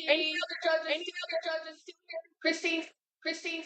Any other judges still here? Christine.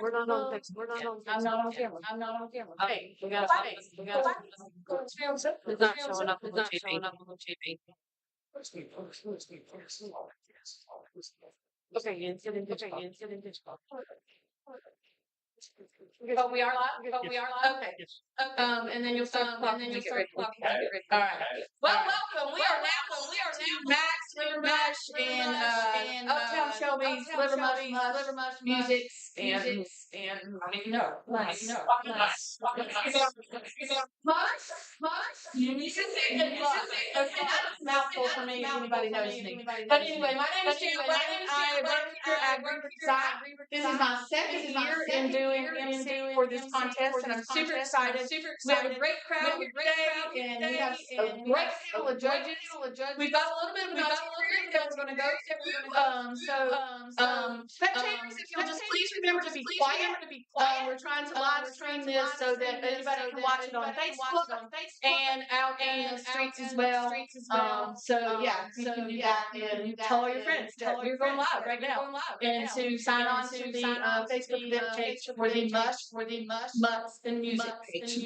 We're not on text. We're not on text. I'm not on camera. I'm not on camera. Okay, we got It's not showing up on the TV. Okay, instant and digital. Oh, we are live. Oh, we are live. Okay. And then you'll start. Clocking. All right. Well, welcome. We are now Max Livermush and Uptown Shelby's Livermush music and I don't even know. Much. You need to say it. Okay, that's a mouthful for me. If anybody knows me. But anyway, my name is Taylor. I work here at Greenwood Design. This is my second year in doing MC for this contest, and I'm super excited. We have a great crowd here today, and we have a great panel of judges. We've got a little bit of an itinerary that we're going to go through. Spectators, if you'll just please remember to be quiet. We're trying to live stream this so that anybody can watch it on Facebook and out in the streets as well. So yeah, you can do that and tell all your friends that we're going live right now, and to sign on to the Facebook event page for the Mutts and Music page.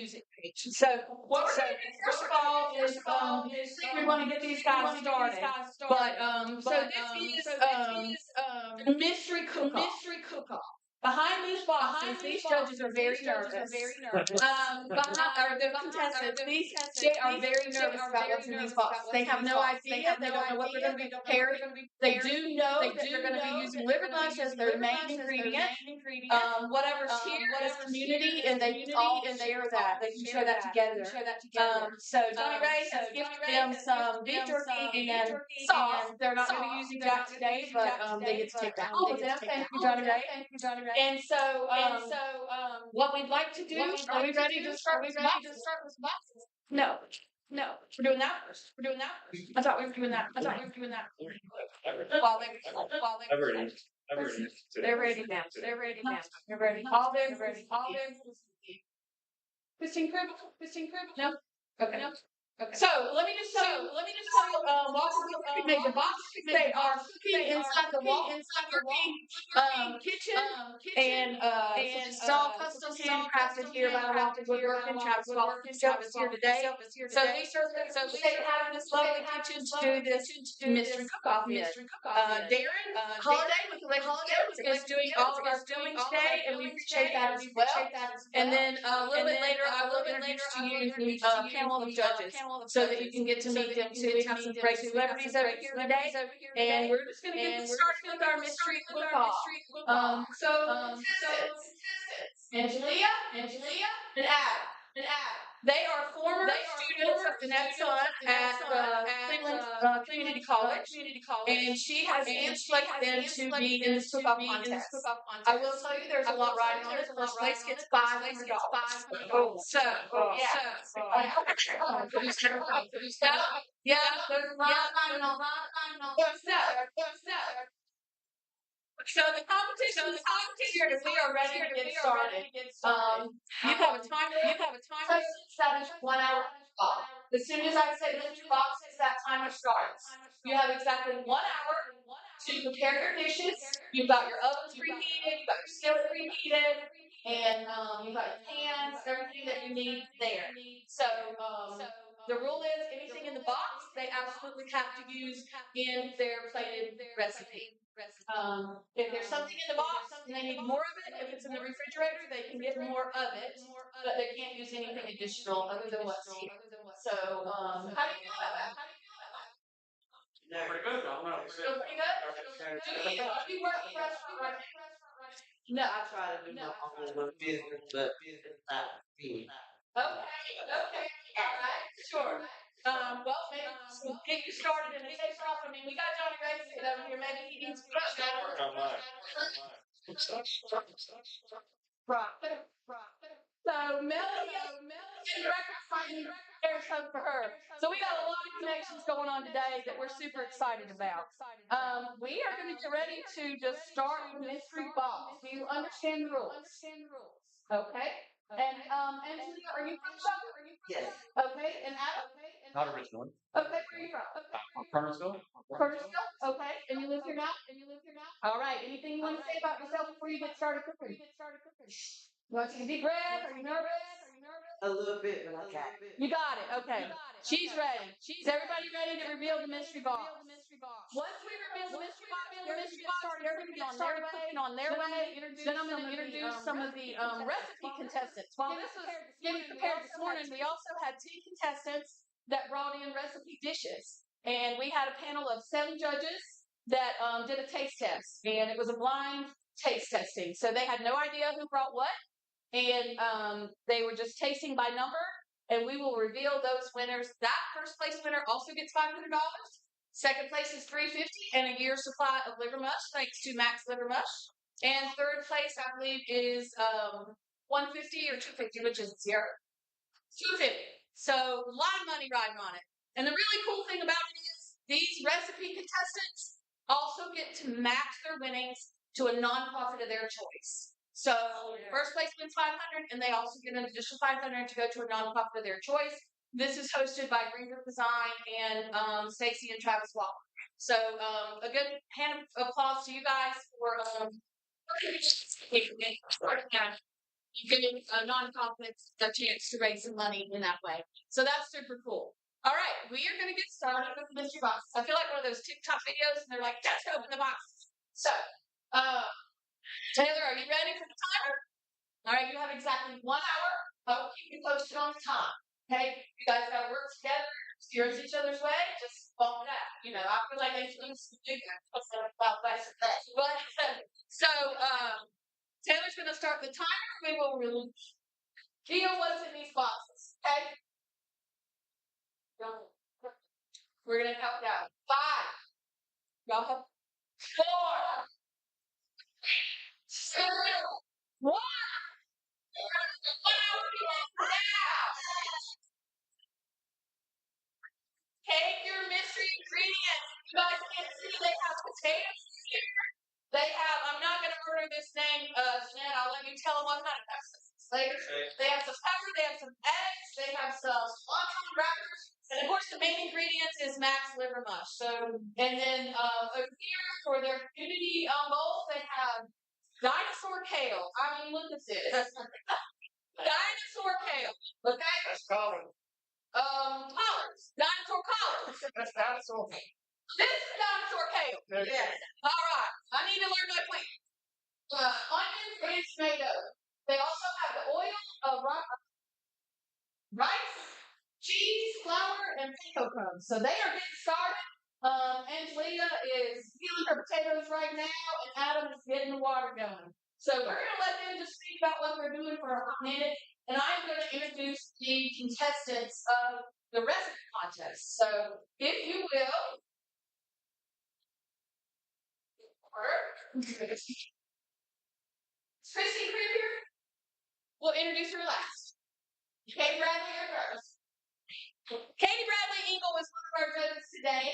So what we're going to do first of all is we want to get these guys started. But so this is mystery cook-off. Behind these boxes, these judges are very nervous. The contestants, they are very nervous about what's in these boxes. They have no idea. They don't know what they're going to be prepared. They do know that they're going to be using Livermush as their main ingredient. Whatever's here is community, and they can all share that. They can share that together. So Johnny Ray has gifted them some beef jerky and sauce. They're not going to be using that today, but they get to take that home with them. Thank you, Johnny Ray. And so, what we'd like to do, are we ready to start with boxes? No. We're doing that first. I thought we were doing that. While they're ready now. They're ready. All they're ready. Christine Kruger? No? Okay. So let me just tell you while we're cooking the boxes, they are cooking inside the kitchen, and it's all custom handcrafted here by Walking Woodworking. Travis Walker himself is here today. So they have this lovely kitchen to do this mystery cook-off in. Darren Holiday with Electric Tips is doing all of our filming today, and we appreciate that as well. And then a little bit later, I will introduce to you the panel of judges, so that you can get to meet them too. We have some great celebrities over here today, and we're just going to get started with our mystery cook-off. Angelia, and Adam. They are former students of Danette Sun at Cleveland Community College, and she has selected them to be in this cook-off contest. I will tell you, there's a lot riding on it. First place gets $500. Yeah, there's a lot riding on it. So the competition is here, and we are ready to get started. You have a timer. That is 1 hour. As soon as I say lift your boxes, that timer starts. You have exactly 1 hour to prepare your dishes. You've got your ovens preheated, you've got your skillet preheated, and you've got your pans, everything that you need there. So the rule is anything in the box, they absolutely have to use in their plated recipe. If there's something in the box and they need more of it, if it's in the refrigerator, they can get more of it, but they can't use anything additional other than what's here. So, how do you feel about that? Pretty good. I don't know. Pretty good? Do you work in a restaurant, right? No, I try to do my own business, but Okay. All right. Sure. Well, maybe get you started and it takes off. I mean, we got Johnny Ray sitting over here. Maybe he needs to brush that. So Melody and there's hope for her. So we got a lot of connections going on today that we're super excited about. We are going to get ready to just start with mystery box. Do you understand the rules? Okay. And Angelia, are you from Shelby? yes. Okay. And Adam? Not originally. Okay, where are you from? Kernersville. Curtisville? Okay. And you live here now? All right. Anything you want to say about yourself before you get started cooking? You want to take a deep breath? Are you nervous? A little bit, but I got it. You got it. Okay. She's ready. Is everybody ready to reveal the mystery box? Once we reveal the mystery box, they're going to get started cooking on their way. Then I'm going to introduce some of the recipe contestants. While this was getting prepared this morning, we also had 10 contestants that brought in recipe dishes. And we had a panel of 7 judges that did a taste test. And it was a blind taste testing. So they had no idea who brought what. And they were just tasting by number, and we will reveal those winners. That first place winner also gets $500. Second place is $350 and a year's supply of liver mush, thanks to Max Liver Mush. And third place, I believe, is $150 or $250, which is zero. $250. So a lot of money riding on it. And the really cool thing about it is these recipe contestants also get to match their winnings to a nonprofit of their choice. So first place wins $500, and they also get an additional $500 to go to a nonprofit of their choice. This is hosted by Green Group Design and Stacy and Travis Waller. So a good hand of applause to you guys for giving nonprofits a chance to raise some money in that way. So that's super cool. All right, we are going to get started with the mystery box. I feel like one of those TikTok videos, and they're like, just open the box. So, Taylor, are you ready for the timer? All right, you have exactly 1 hour. I will keep you posted on the time. Okay, you guys got to work together, steer each other's way, just bump it out. You know, I feel like I should do that. But so, Taylor's going to start the timer. We will reveal what's in these boxes. Okay. We're going to count down. 5. Y'all have 4. 2, 1. Take your mystery ingredients. You guys can't see they have potatoes here. They have, I'm not going to murder this name, Jeanette. I'll let you tell them what kind of peppers later. They have some pepper, they have some eggs, they have some cilantro wrappers, and of course the main ingredients is Max Liver Mush. So, and then over here for their community bowl, they have dinosaur kale. I mean, look at this. Dinosaur kale. Okay? That's collards. Collards. Dinosaur collards. That's dinosaur. This is dinosaur kale. Yes. All right. I need to learn my plant. Onions and tomatoes. They also have the oil, rice, cheese, flour, and pico crumbs. So they are getting started. Angelina is peeling her potatoes right now, and Adam is getting the water going. So we're going to let them just think about what they're doing for a hot minute, and I'm going to introduce the contestants of the recipe contest. So if you will, Christy Crew here. We'll introduce her last. Katie Bradley, you're first. Katie Bradley Engel was one of our judges today,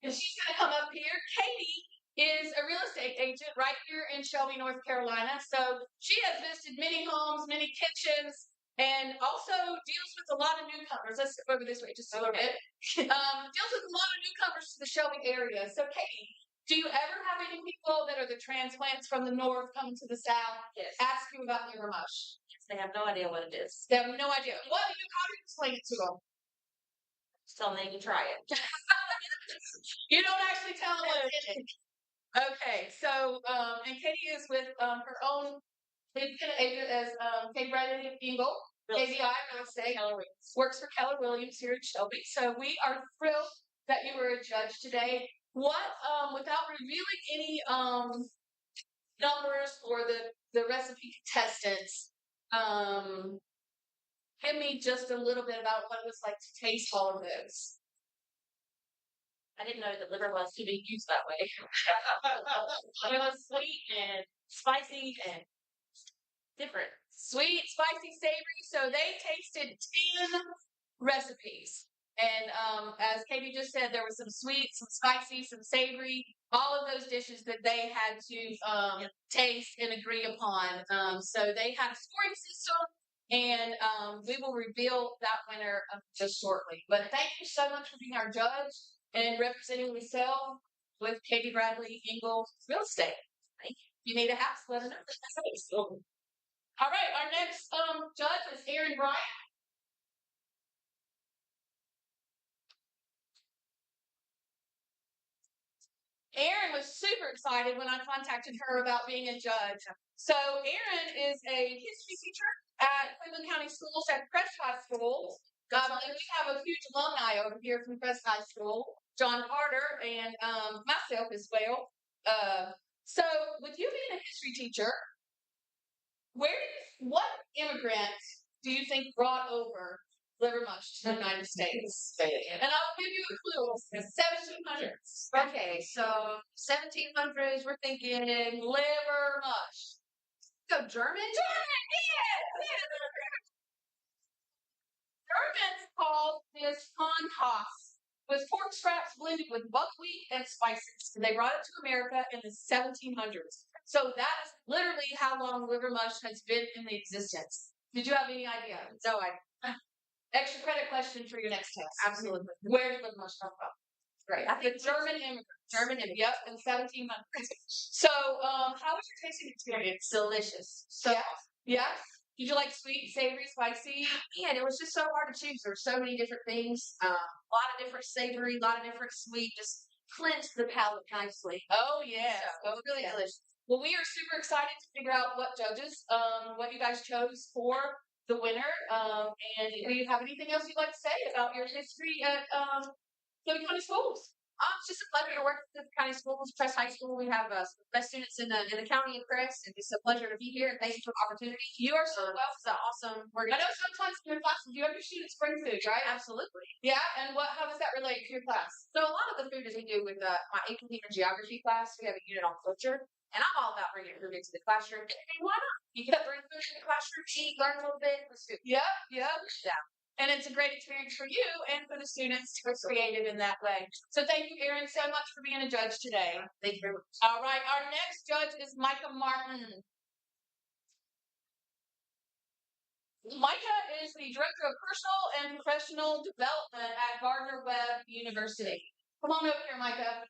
and she's going to come up here. Katie is a real estate agent right here in Shelby, North Carolina. So she has visited many homes, many kitchens, and also deals with a lot of newcomers. Let's step over this way just a little bit. Deals with a lot of newcomers to the Shelby area. So Katie, do you ever have any people that are the transplants from the north coming to the south ask you about liver mush? They have no idea what it is. They have no idea. How do you explain it to them? Just tell them they can try it. You don't actually tell them what's in it. Okay, so and Katie is with her own independent agent as Katie Bradley Engel, KBI Real Estate, works for Keller Williams here in Shelby. So we are thrilled that you were a judge today. What, without revealing any numbers for the recipe contestants, give me just a little bit about what it was like to taste all of those. I didn't know that liver was to be used that way. It was sweet and spicy and different. Sweet, spicy, savory. So they tasted 10 recipes. And as Katie just said, there was some sweet, some spicy, some savory, all of those dishes that they had to taste and agree upon. So they had a scoring system, and we will reveal that winner just shortly. But thank you so much for being our judge. and representing myself with Katie Bradley Engel Real Estate. If you need a house, let us know. All right, our next judge is Erin Bryant. Erin was super excited when I contacted her about being a judge. So Erin is a history teacher at Cleveland County Schools at Crest High School. And we have a huge alumni over here from Crest High School, John Carter and myself as well. So with you being a history teacher, what immigrant do you think brought over liver mush to the United States? And I'll give you a clue. It's 1700s. Okay, so 1700s, we're thinking Liver mush. go German. German, yes. Germans called this Hanhaus, with pork scraps blended with buckwheat and spices. And they brought it to America in the 1700s. So that is literally how long liver mush has been in existence. Did you have any idea? No, Extra credit question for your next test. absolutely. Where did liver mush come from? Great. The German immigrants. Yep, in 1700s. So, how was your tasting experience? Delicious. So Yeah. Did you like sweet, savory, spicy? man, it was just so hard to choose. There were so many different things. A lot of different savory, a lot of different sweet. Just cleansed the palate nicely. Oh yes. So, really delicious. Well, we are super excited to figure out what you guys chose for the winner. And do you have anything else you'd like to say about your history at Cleveland County Schools? It's just a pleasure to work with the county schools, Crest High School. We have the best students in the county of Crest, and it's a pleasure to be here. And thank you for the opportunity. You are so welcome. It's awesome. I know sometimes in your classes you have your students bring food, right? Absolutely. Yeah, and how does that relate to your class? So a lot of the food is we do with my AP and geography class. We have a unit on culture, and I'm all about bringing food into the classroom. And why not? You can bring food in the classroom, eat, learn a little bit. Let's do it. Yeah. Yeah. And it's a great experience for you and for the students to be creative in that way. So thank you, Erin, so much for being a judge today. Thank you very much. All right, our next judge is Micah Martin. Micah is the Director of Personal and Professional Development at Gardner-Webb University. Come on over here, Micah.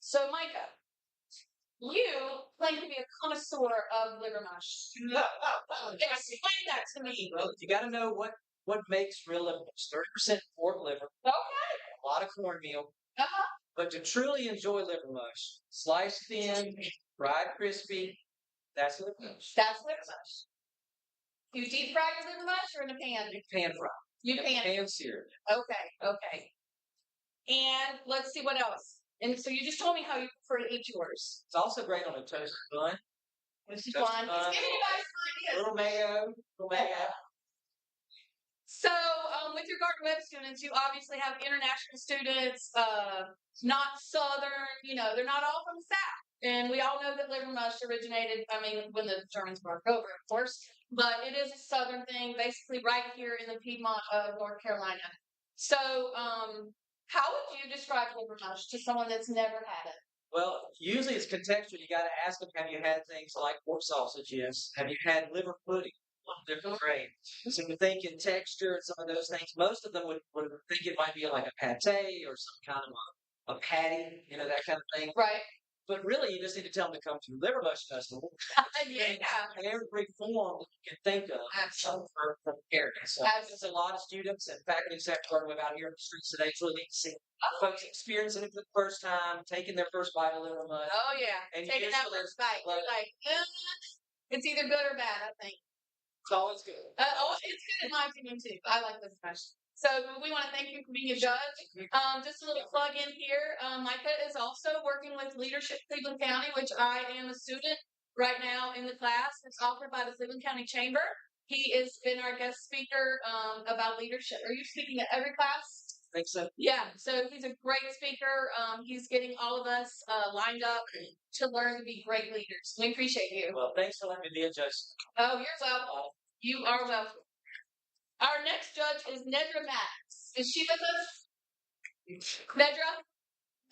So, Micah, you claim to be a connoisseur of liver mush. Explain that to me. Well, you got to know what makes real liver mush. 30% pork liver, Okay. a lot of cornmeal. Uh-huh. But to truly enjoy liver mush, sliced thin, fried crispy, that's liver mush. That's liver mush. You deep fry your liver mush or in a pan? Pan fried. You pan. Pan seared. Okay. And let's see what else. And so you just told me how you prefer to eat yours. It's also great on a toasted bun. This is Toasted fun. bun, It's giving you guys some ideas. little mayo. So, with your Gardner Webb students, you obviously have international students, not Southern, they're not all from the South. And we all know that liver mush originated, when the Germans brought it over, of course. But it is a Southern thing, basically right here in the Piedmont of North Carolina. So, how would you describe liver mush to someone that's never had it? Well, usually it's contextual. You got to ask them, have you had things like pork sausage? Yes. Have you had liver pudding? Different grade. So we think in texture and some of those things. Most of them would think it might be like a pate or some kind of a patty, that kind of thing. Right. But really, you just need to tell them to come to the Liver Mush Festival. Yeah. Every form you can think of for parents. So there's a lot of students and faculty and staff working out here in the streets today. It's really neat to see folks experiencing it for the first time, taking their first bite of liver mush. Oh, yeah. And Taking that usually first bite. love You're it. like, it's either good or bad, I think. It's always good. It's good in my opinion, too. I like this much. So we want to thank you for being a judge. Just a little plug in here. Micah is also working with Leadership Cleveland County, which I am a student right now in the class. It's offered by the Cleveland County Chamber. He has been our guest speaker about leadership. Are you speaking at every class? I think so. Yeah, so he's a great speaker. He's getting all of us lined up to learn to be great leaders. We appreciate you. Well, thanks for letting me be a judge. Oh, you're welcome. You are welcome. Our next judge is Nedra Maddox. Is she with us? Nedra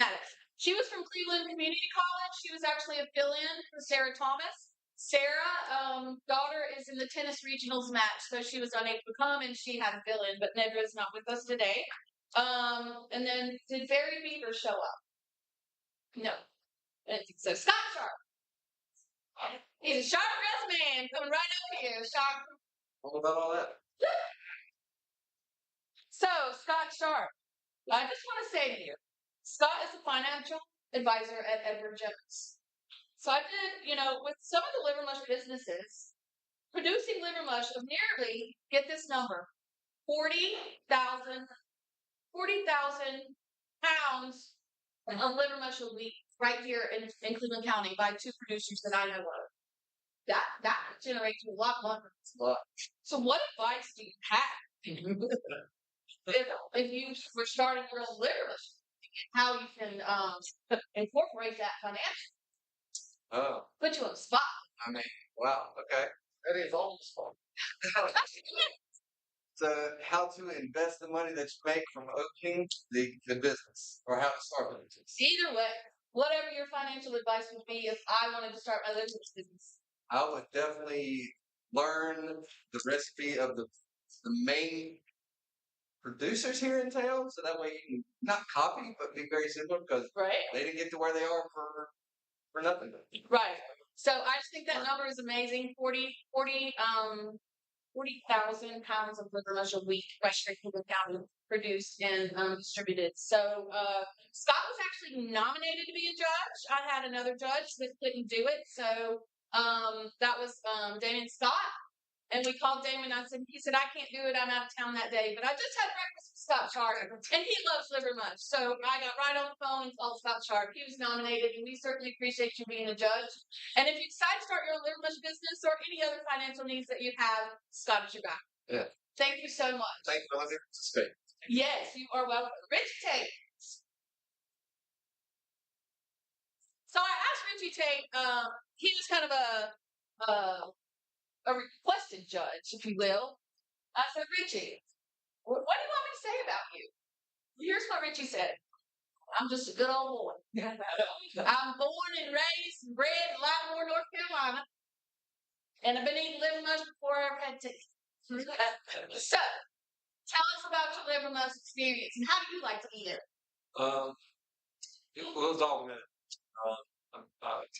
Maddox. She was from Cleveland Community College. She was actually a fill-in for Sarah Thomas. Sarah, daughter is in the tennis regionals match, so she was unable to come and she had a fill-in, but Nedra is not with us today. And then did Barry Beaver show up? No. I didn't think so. Scott Sharp. He's a sharp dressed man coming right over here. Sharp. What about all that? So, Scott Sharp, I just want to say to you, Scott is a financial advisor at Edward Jones. So I did, with some of the liver mush businesses, producing liver mush of nearly, get this number, 40,000 pounds of liver mush a week right here in Cleveland County by two producers that I know of. That generates a lot of money. So what advice do you have if you were starting your own liver mush, how you can incorporate that financially? Oh, Put you on the spot. I mean, wow. Okay. That is almost fun. So, how to invest the money that you make from opening the business, or how to start the business? Either way, whatever your financial advice would be if I wanted to start my liver mush business. I would definitely learn the recipe of the main producers here in town, so that way you can not copy, but be very similar, because Right? they didn't get to where they are for nothing. Right. So I just think that number is amazing. 40,000 pounds of liver mush a week by straight Cleveland County produced and distributed. So Scott was actually nominated to be a judge. I had another judge that couldn't do it. So that was Damon Scott. And we called Damon. He said, I can't do it. I'm out of town that day. But I just had breakfast with Scott Sharp, and he loves liver mush. So I got right on the phone and called Scott Sharp. He was nominated, and we certainly appreciate you being a judge. And if you decide to start your own liver mush business or any other financial needs that you have, Scott is your guy. Yeah. Thank you so much. Thank you for letting me participate. Yes, you are welcome. Richie Tate. So I asked Richie Tate, he was kind of a requested judge, if you will. I said, Richie, what do you want me to say about you? Here's what Richie said. I'm just a good old boy. I'm born and raised and bred in Livermore, North Carolina. And I've been eating liver mush before I ever had taste. So, tell us about your liver mush experience and how do you like to eat it? It was all good.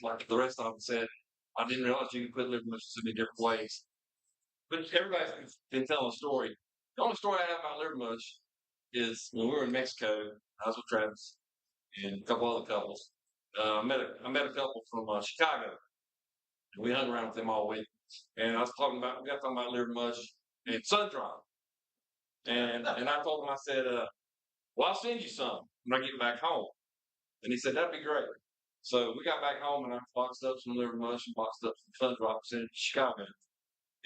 Like the rest of them said, I didn't realize you could put liver mush so many different ways. But everybody's been telling a story. The only story I have about liver mush is when we were in Mexico. I was with Travis and a couple other couples. I met a couple from Chicago. And we hung around with them all week. And we got talking about liver mush and sun drop. And I told him, I said, well, I'll send you some when I get back home. And he said, that'd be great. So we got back home and I boxed up some liver mush and boxed up some sun drops in Chicago.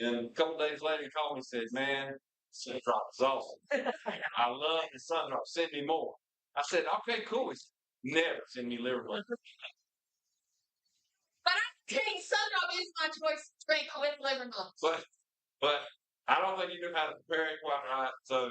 And a couple days later, he called me and said, man, sun drop is awesome. I love the sun drop. Send me more. I said, okay, cool. He said, never send me liver mush. But I think sun drop is my choice to drink with liver mush. But I don't think you knew how to prepare it quite right. So,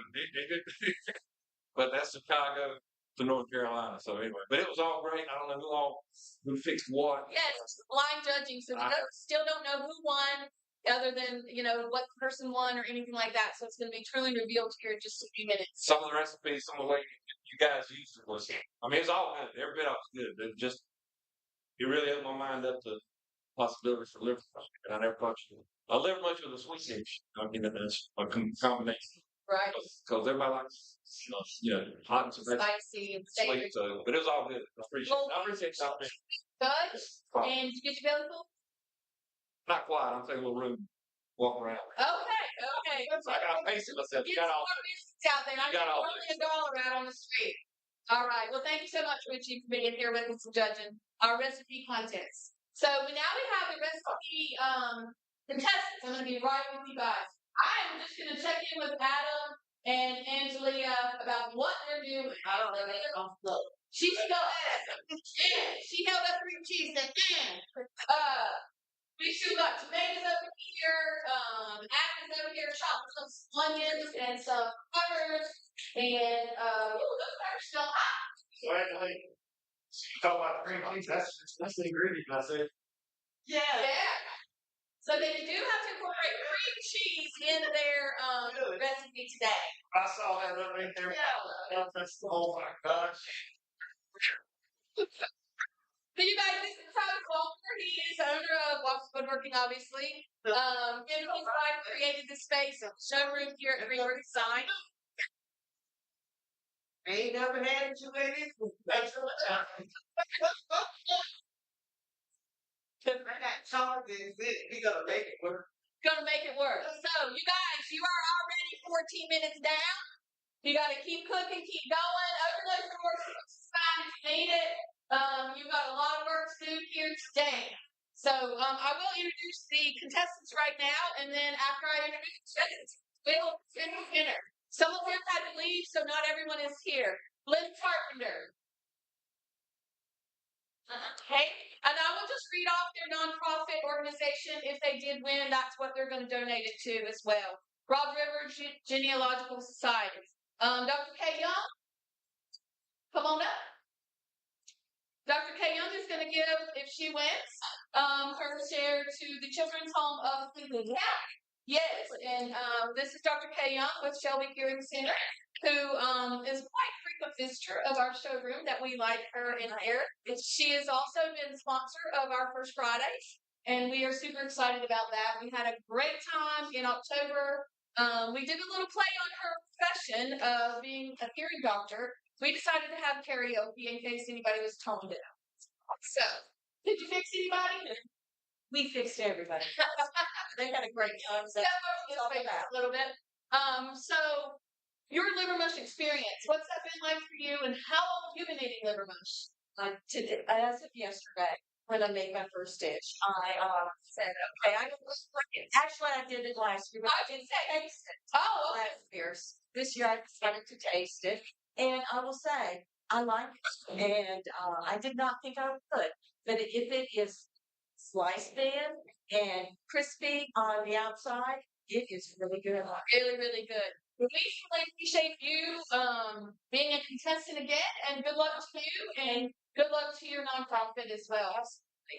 but that's Chicago to North Carolina. So anyway, but it was all great. I don't know who fixed what. Yes, blind judging. So we still don't know who won, other than what person won or anything like that. So it's going to be truly revealed here in just a few minutes. Some of the recipes, some of the way you guys used it was. I mean, it's all good. Every bit of it was good. It really opened my mind up to possibilities for liver mush, and I never thought a liver mush with a sweet dish. I mean, that's a combination. Right. Because everybody likes, hot and Spicy and savory. sweet. So, but it was all good. I appreciate something. Good. And did you get your belly full? Not quite. I'm taking a little room, walk around. Okay. I got to pace it myself. Get some more business out there. I'm only $1 out on the street. All right. Well, thank you so much, Richie, for being here with us and judging our recipe contest. So we have the recipe contestants. I'm going to be right with you guys. I'm just going to check in with Adam and Angelia about what they're doing. I don't know. She should go she held up 3 cheese and we still got tomatoes over here. Adam is over here chopping some onions and some peppers. And those peppers still hot. So actually, you talk about cream cheese, that's the ingredient, I said. Yeah. So they do have to incorporate cream cheese in their recipe today. I saw that right there. Yeah. Oh my gosh. So you guys, this is Travis Walker. He is owner of Walker's Woodworking, obviously. Him and his wife created this space, a showroom here at Greenwood Design. Ain't never had it too many. That's what time. I got charges. We gotta make it work. Gonna make it work. So you guys, you are already 14 minutes down. You gotta keep cooking, keep going. Open those doors, spine if you need it. You've got a lot of work to do here today. So I will introduce the contestants right now, and then after I introduce the we'll finish dinner. Some of them had to leave, so not everyone is here. Lynn Carpenter. Okay, and I will just read off their nonprofit organization. If they did win, that's what they're going to donate it to as well. Broad River Genealogical Society. Dr. Kay Young, come on up. Dr. Kay Young is going to give, if she wins, her share to the Children's Home of Cleveland County. Yes, and this is Dr. Kay Young with Shelby Hearing Center, who is quite a frequent visitor of our showroom that we like her in here. She has also been sponsor of our First Fridays, and we are super excited about that. We had a great time in October. We did a little play on her profession of being a hearing doctor. We decided to have karaoke in case anybody was toned down. So, did you fix anybody? We fixed everybody. They had a great time. So A little bit. So your liver mush experience, what's that been like for you, and how long have you been eating liver mush? today, as of yesterday, when I made my first dish, I said, okay, I don't like it. Actually, I did it last year, but I didn't taste it Oh, okay. last year. This year, I decided to taste it, and I will say I like it, and I did not think I would, but if it is sliced thin and crispy on the outside, it is really good. Really, really good. We really appreciate you being a contestant again, and good luck to you, and good luck to your nonprofit as well.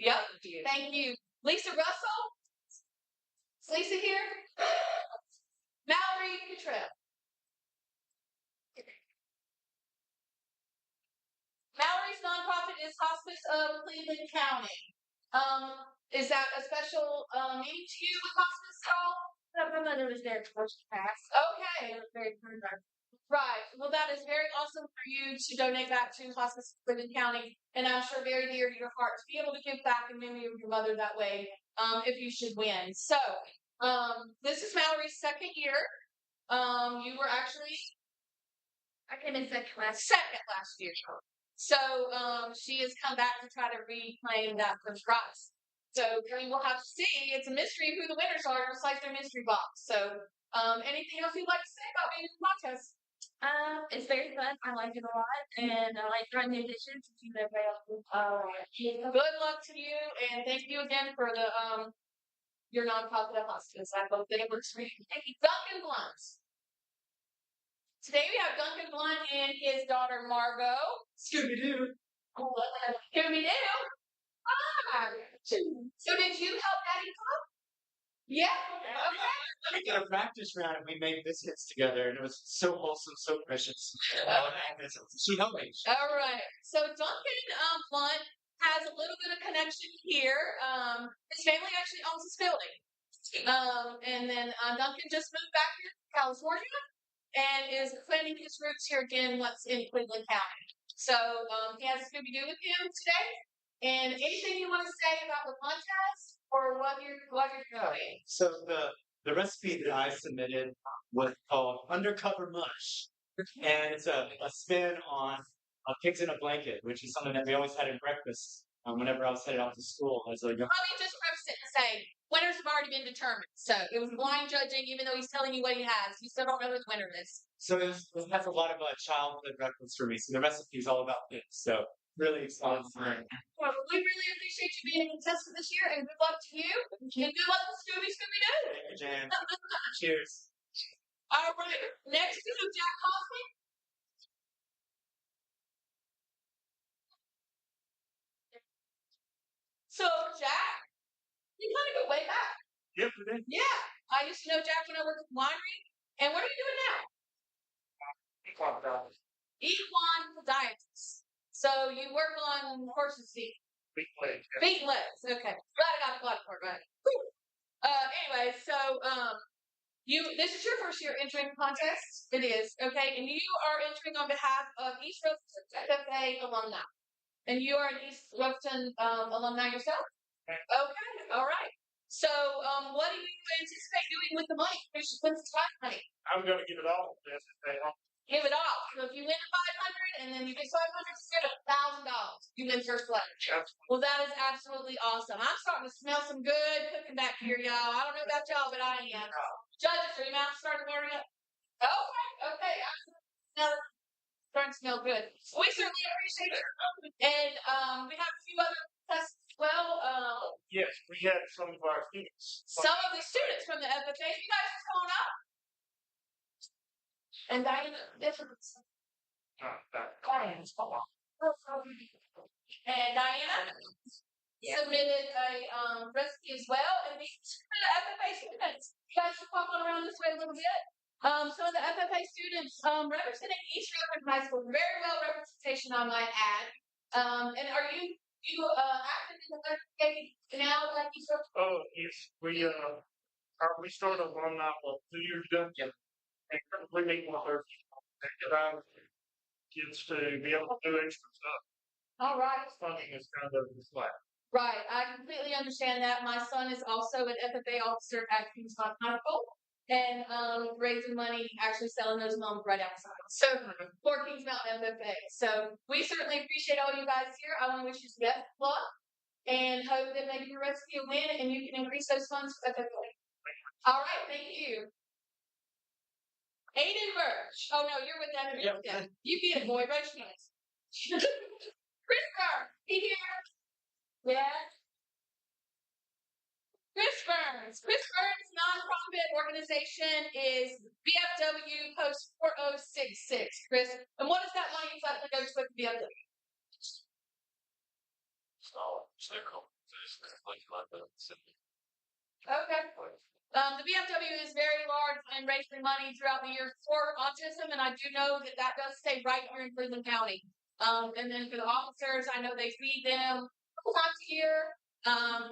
Yep. Thank you. Lisa Russell? Is Lisa here? Mallory Cottrell. Mallory's nonprofit is Hospice of Cleveland County. Is that a special meaning to you with hospice at all? My mother was there first class. Okay. It was very fun. Right. Well, that is very awesome for you to donate back to Hospice of Cleveland County, and I'm sure very dear to your heart to be able to give back in memory of your mother that way, if you should win. So, this is Mallory's second year. You were actually I came in second class. second last year. So, she has come back to try to reclaim that first prize. So we will have to see. It's a mystery who the winners are, just like their mystery box. So, anything else you'd like to say about being in the contest? It's very fun. I like it a lot, and I like trying new dishes to see everybody else. Good luck to you, and thank you again for the your nonprofit at hospice. I hope that it works for you. Thank you, Duncan Blunt. Today we have Duncan Blunt and his daughter Margot. Scooby Doo. Scooby Doo. Ah. So did you help Daddy cook? Yeah. Okay. We did a practice round and we made biscuits together, and it was so wholesome, so precious. She helped me. All right. So Duncan Blunt has a little bit of connection here. His family actually owns this building. And then Duncan just moved back here to California and is planting his roots here again once in Cleveland County. So he has Scooby Doo with him today. And anything you want to say about the contest or what you're doing? So the recipe that I submitted was called Undercover Mush, and it's a spin on pigs in a blanket, which is something that we always had at breakfast whenever I was headed off to school as a young. Let me just preface it and say winners have already been determined. So it was blind judging, even though he's telling you what he has. You still don't know who the winner is. So it has a lot of childhood reference for me. So the recipe is all about this. So really excited for it. Well, we really appreciate you being a contestant this year, and good luck to you. And good luck to Scooby Doo. Thank you, Jan. Cheers. All right. Next is Jack Hoffman. So, Jack, you kind of go way back. Yep, it is. Yeah. I used to know Jack when I worked at the winery. And what are you doing now? Equine podiatrist. So you work on horses' feet. Feet and legs. Okay. Glad I got the blood part right. Whew. Anyway, so this is your first year entering the contest. It is, okay, and you are entering on behalf of East Robertson FFA alumni. And you are an East Robertson alumni yourself? Okay, all right. So what do you anticipate doing with the money? Who's the money? I'm going to give it all. Give it all. So if you win $500 and then you get $500, you get $1,000. You win first place. Well, that is absolutely awesome. I'm starting to smell some good cooking back here, y'all. I don't know about y'all, but I am. Judges, are your mouth starting to burn up? Okay. I'm starting to smell good. We certainly appreciate it. And we have a few other tests as well. Yes, we had some of our students. Some of the students from the FFA, you guys just come on up. And Diana, difference. And Diana submitted a recipe as well, and these are the FFA students. You guys should pop on around this way a little bit. Some of the FFA students representing East Robertson High School, very well representation, I might add. And are you active in the FFA now, like East Robertson? Oh, yes. We started alumni 2 years ago. Yeah. And we make one of kids to be able to do extra stuff. All right. Funding is kind of flat. Right. I completely understand that. My son is also an FFA officer at Kings Continental and raising money, actually selling those homes right outside. So for Kings Mountain FFA. So we certainly appreciate all you guys here. I want to wish you the best of luck and hope that maybe your recipe will win and you can increase those funds for FFA. All right. Thank you. Aiden Birch. Oh no, you're with them. Yep. Yeah. You get it, boy. Raise your hands. Chris Burns. He here? Yeah. Chris Burns. Chris Burns' nonprofit organization is BFW Post 4066. Chris, and what is that money exactly goes with BFW? Okay. The BFW is very large and raising money throughout the year for autism, and I do know that does stay right here in Cleveland County. And then for the officers, I know they feed them a couple times a year,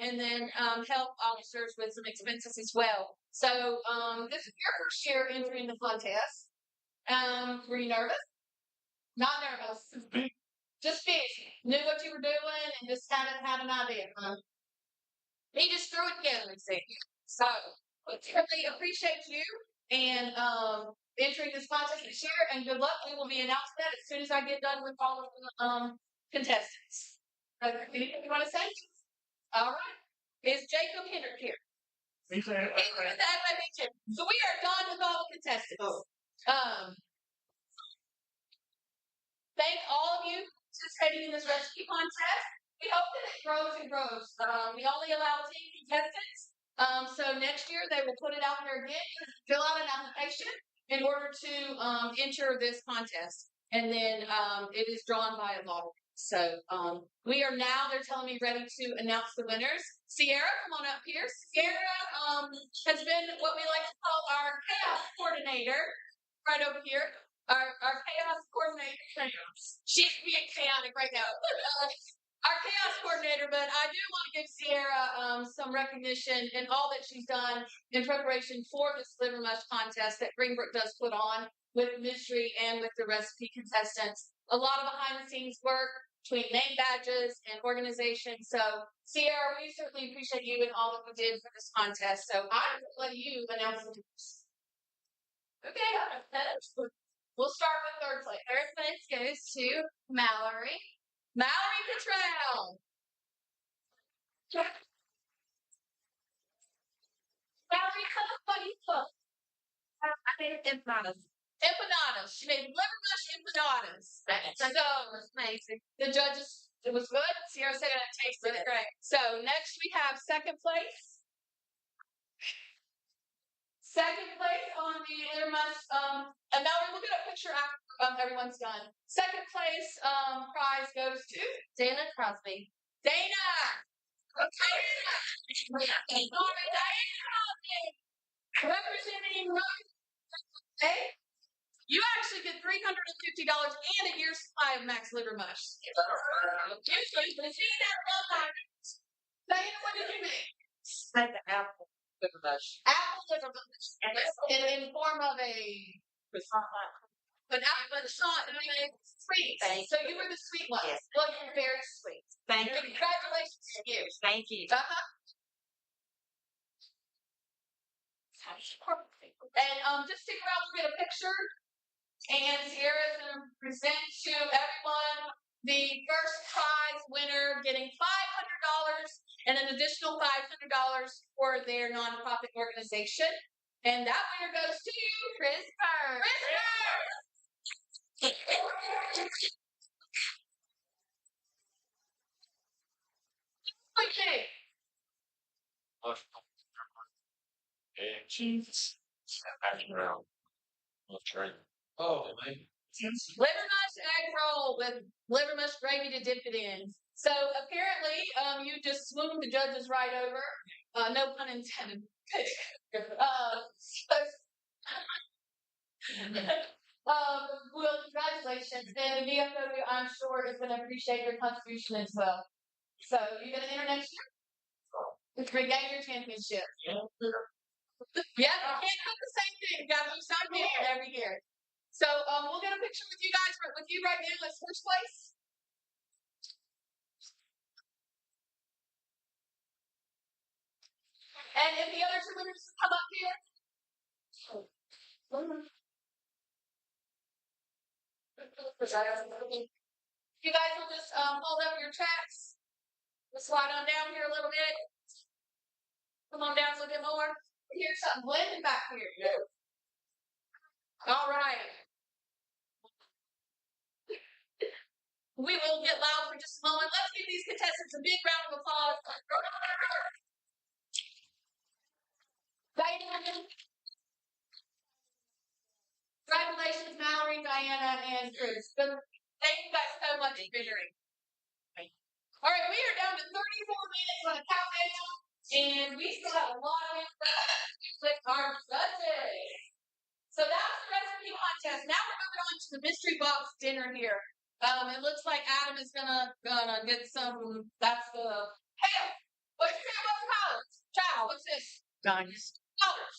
and then help officers with some expenses as well. So this is your first year entering the contest. Were you nervous? Not nervous. Just busy. Knew what you were doing and just kind of had an idea. He just threw it together and said, so we really appreciate you and entering this contest this year, and good luck. We will be announcing that as soon as I get done with all of the contestants. Anything you want to say? All right. Is Jacob Hendrick here? He's there. So we are done with all the contestants. Thank all of you participating in this recipe contest. We hope that it grows and grows. We only allow 10 contestants. So next year they will put it out there again. Fill out an application in order to enter this contest. And then it is drawn by a lottery. So we are now, they're telling me, ready to announce the winners. Sierra, come on up here. Sierra has been what we like to call our chaos coordinator right over here. Our chaos coordinator. She's being chaotic right now. Our chaos coordinator, but I do want to give Sierra some recognition in all that she's done in preparation for this liver mush contest that Greenbrook does put on with Mystery and with the recipe contestants. A lot of behind the scenes work between name badges and organization. So Sierra, we certainly appreciate you and all that we did for this contest. So I will let you announce the winners. Okay, we'll start with third place. Third place goes to Mallory. Mallory Cottrell. Mallory, what do you cook? I made empanadas. Empanadas. She made liver mush empanadas. So amazing. The judges, it was good. Sierra said it tasted great. So next we have second place. Second place on the liver mush. And Mallory, we'll get a picture after everyone's done. Second place prize goes to Dana Crosby. Dana! Okay. Diana! Representing Rose, you actually get $350 and a year's supply of Max Liver Mush. Usually, the see that one time. Diana, what did you make? Like the apple. Liver mush. Apple liver mush. And it's In form of a an apple croissant and a sweet. Thank So you were the sweet one. Yes. Well, you're very sweet. Thank you. Congratulations to you. Thank you. Uh-huh. And just stick around to get a picture. And Sierra's gonna present to everyone the first prize winner getting $500 and an additional $500 for their nonprofit organization. And that winner goes to Chris Burr. Okay. And cheese. Happy round. Oh, man. Liver mush egg roll with liver mush gravy to dip it in. So apparently, you just swooned the judges right over. No pun intended. Well, congratulations. And the VFW, I'm sure, is going to appreciate your contribution as well. So you're going to enter next year to regain your championship. Yeah, you can't do the same thing. You got to do something different every year. So we'll get a picture with you guys. With you right now as first place. And if the other two winners come up here. You guys will just hold up your tracks. We'll slide on down here a little bit. Come on down a little bit more. Here's something blending back here. All right. We will get loud for just a moment. Let's give these contestants a big round of applause. Congratulations, Mallory, Diana, and Chris. Thank you guys so much for entering. All right, we are down to 34 minutes on a countdown, and we still have a lot of information with our judges. So that was the recipe contest. Now we're moving on to the mystery box dinner here. It looks like Adam is gonna get some. That's the what's your collard? Child, what's this? Nice. Collard.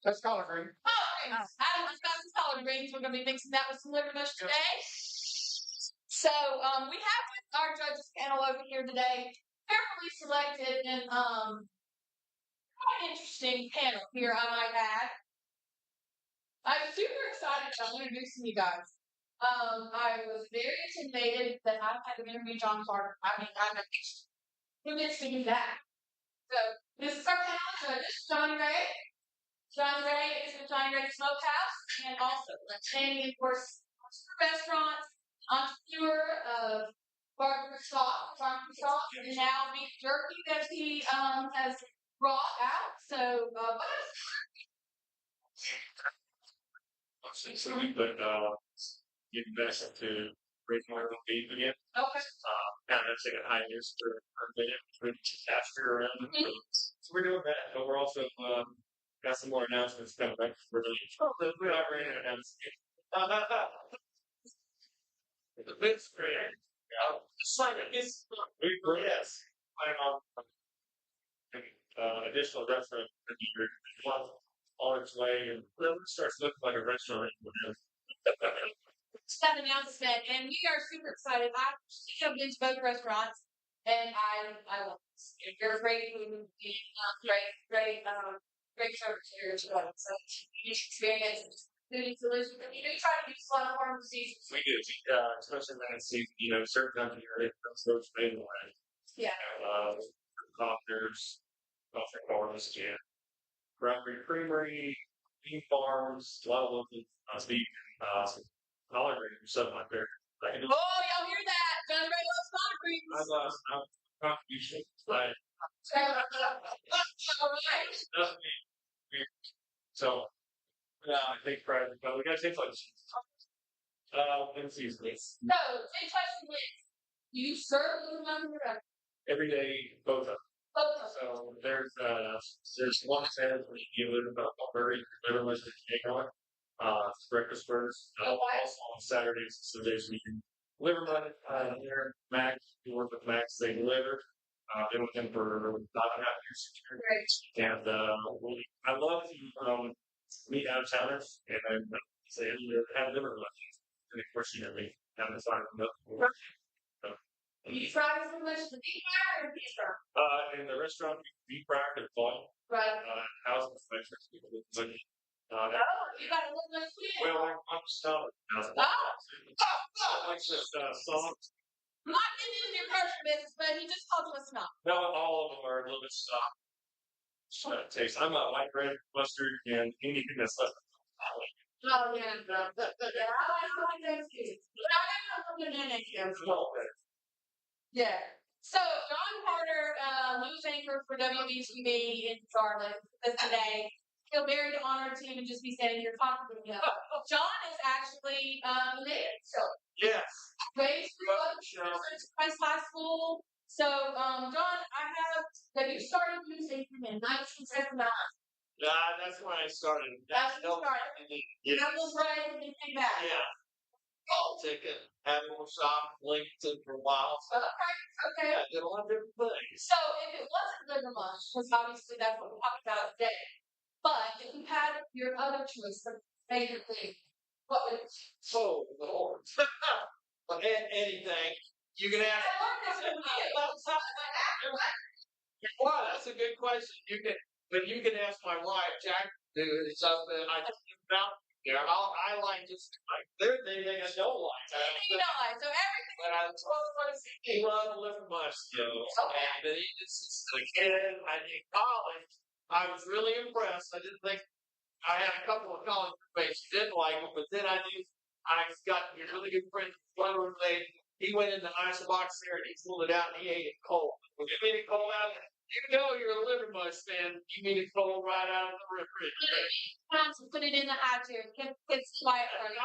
That's collard green. Collard greens. Adam has got some collard greens. We're gonna be mixing that with some liver mush today. So we have with our judges panel over here today, carefully selected and quite interesting panel here, I might add. I'm super excited about introducing you guys. I was very intimidated that I had to interview John Carter. I mean, who gets to do that? So this is our panel of judges, Johnny Ray. Johnny Ray is with Johnny Ray Smokehouse, and also Laney, of course, restaurants, entrepreneur of barbecue sauce, and now beef jerky that he has brought out. So what is So we put getting back to breaking our own beef again. okay? Kind of taking hiatus for a minute between after around. So we're doing that, but we're also got some more announcements coming back. We're not ready to announce it. The big screen. Yeah. It's yes. Planning on additional restaurant on its way, and it starts looking like a restaurant. That announcement, and we are super excited. I've been to both restaurants, and I love this. You're great food, and great service here as well. So unique experience. Food solutions. You do try to use a lot of farm seasons. We do, especially when it's certain times of year it comes to made away. Yeah. Coffers, coffee farms, yeah. Brown Creamery, beef farms, a lot of local beef and collard greens or something like that. Oh, y'all hear that? John Ray loves collard greens. I lost contribution. Like, All right. so, I think Friday, but we got to take like in season. So, 10 questions. Do you serve liver mush or Every day, both of them. Both of them. So there's one sandwich where you give it about very much the cake on it. It's breakfast burgers. Okay. Also on Saturdays and Sundays we can deliver money here. Max, we work with Max, they deliver. Been with them for 9.5 years. Great. And I love to meet out of towners and say have liver lunch. And of course, we have to find milk. You fry as much as the deep fry or the deep fry? In the restaurant, we crack and fun. Right. Houses, but Oh, you got a little bit of sweet. well, I'm stuck. Oh, Like this song. I'm not getting into your personal business, but he just called you a snob. No, all of them are a little bit soft. Taste. I'm a white bread, mustard, and anything that's left. Oh, yeah. Yeah, I like those too. But I got a little bit in it here. Yeah. So, John Carter, news anchor for WBTV in Charlotte today. Feel very honored to even just be standing here talking to him. John is actually native. So, Yes. raised through Prince High School. So, John, have you started music in 1979? That's when I started. That's when you started. Yeah. That was right when you came back. Yeah. Ball ticket, had a little shop, Lincoln for a while. Okay. I did a lot of different things. So if it wasn't liver mush, because obviously that's what we're talking about today, but if you had your other choice for favorite thing, what would it be? Oh, Lord. Anything. You can ask. I learned this from you about something like that, right? Well, that's a good question. But you can ask my wife, Jack, do something. I just about there. I like just like there's anything I don't like. Anything you don't like. So everything. But I was supposed to he loved liver mush skills. Okay. But he just a kid. In college, I was really impressed. I didn't think I had a couple of college roommates who didn't like it, but then I got a really good friend, one roommate. He went in the ice box there and he pulled it out and he ate it cold. When you eat it cold out, you know you're a liver mush fan. You eat it cold right out of the refrigerator. Put it in the hot chair. It's quiet for you.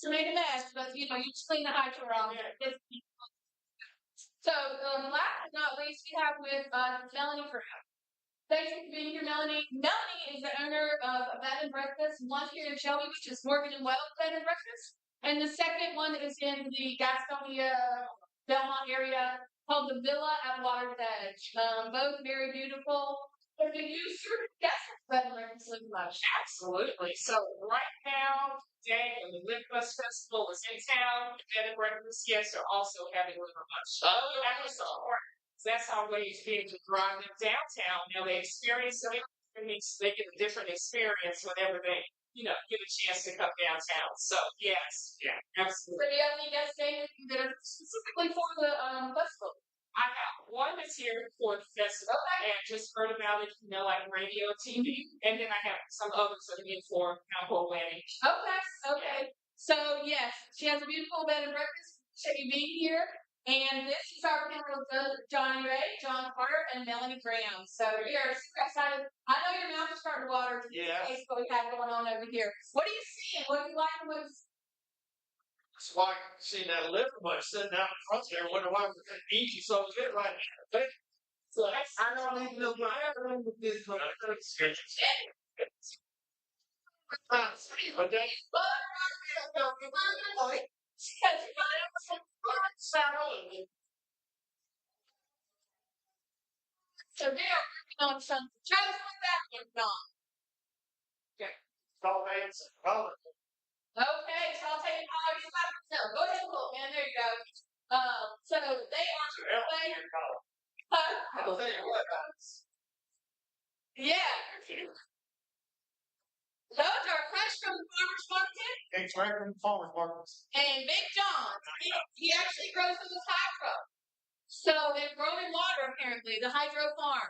To make a mess, but you just clean the high chair off. So, last but not least, we have with Melanie Brown. Thanks for being here, Melanie. Melanie is the owner of a bed and breakfast, one here in Shelby, which is Morgan and Wells Bed and Breakfast, and the second one is in the Gastonia, Belmont area called the Villa at Water's Edge. Both very beautiful. Have you used your guest bed and breakfast so much? Absolutely. So right now, today, when the Liverpool Festival is in town, the bed and breakfast guests are also having liver much. Oh, That was important. That's our way to be able to drive them downtown. Now they experience they get a different experience whenever they, get a chance to come downtown. So yes, yeah, So, absolutely. do you have any guest days that are specifically for the festival? I have one that's here for the festival and just heard about it, like radio, TV, and then I have some others that are in for for wedding. Okay. So, yes, she has a beautiful bed and breakfast. Appreciate you being here. And this is our panel of Johnny Ray, John Carter, and Melanie Graham. So we are super excited. I know your mouth is starting to water. Yeah. Based on what we have going on over here. What are you seeing? What do you like? That's why I seen that liver mush sitting out in front there. Wonder why it was easy, so it was good right there. So I don't even know why I remember this. But then, So they are working on some. Travis, what's that working on? Okay, so I'll take it how you got it. No, go ahead and look, man. There you go. So they are playing. I'll tell you what. Yeah. Those are fresh from the farmer's market. It's right from the farmer's market. And Big John, he actually grows those hydro. So they're grown in water, apparently, the hydro farm.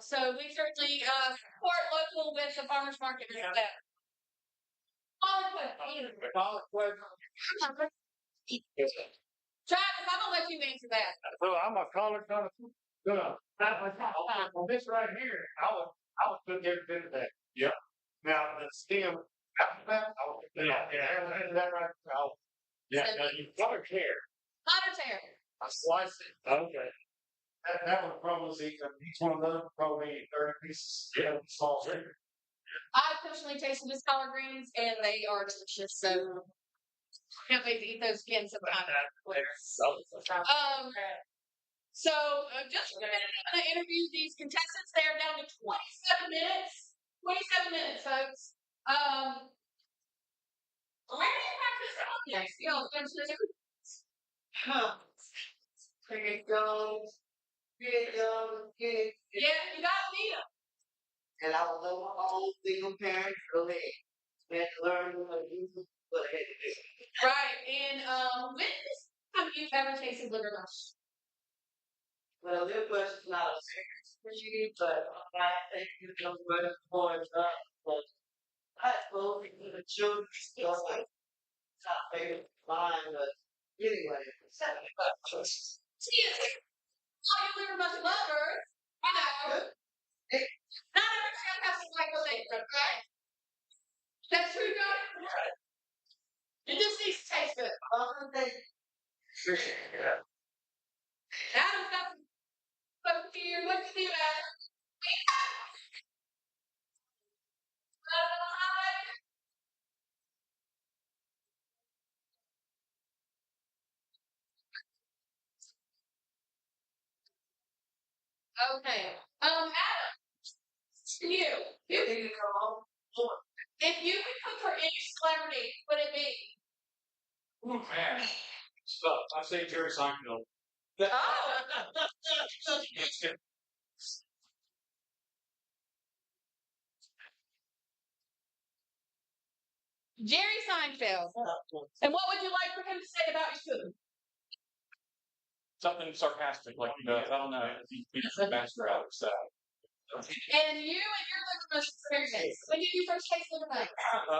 So we certainly support local with the farmer's market as well. Travis, I'm gonna let you answer that. So I'm a college on this right here. I would put everything in that. Yep. Now the stem. That right. Yeah. Now you got a hair. Not a tear. I slice it. Okay. That would probably each one of those probably 30 pieces. Yeah, small finger. I personally tasted his collard greens and they are delicious. So can't wait to eat those again sometime. Just a minute, I'm gonna interview these contestants. They are down to 27 minutes. 27 minutes, folks. Where do you practice on next? Yeah, you gotta meet them. And I was on my own single parent really had to learn what I had to do. Right, and when is have you ever tasted liver mush? Well, this was not a serious for you, but I think you know where the points up. But I suppose the children still like top favorite line, but anyway, See, all you liver mush lovers, you know, not every chef has to like what they cook, right? That's true, John. It just needs to taste good. Adam's got some folks here. What you do, Adam? Okay. Adam, you. If you could cook for any celebrity, who would it be? Oh man, stuff. I say Jerry Seinfeld. Oh. Jerry Seinfeld. And what would you like for him to say about your food? Something sarcastic, like I don't know. He's a master out of stuff. And you and your liver mush experience. When did you first taste liver mush?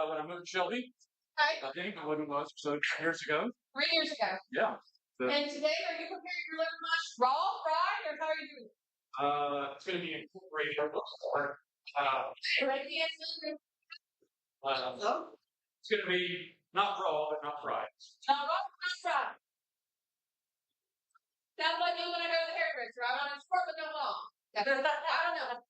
When I moved to Shelby, Right? I think what it was so years ago. 3 years ago. Yeah. And today, are you preparing your liver mush raw, fried, or how are you doing it? It's going to be incorporated. Ready to answer? It's going to be not raw, but not fried. Raw, not fried. Sounds like you when I go to the hairdresser. I want to sport with no long. I don't know.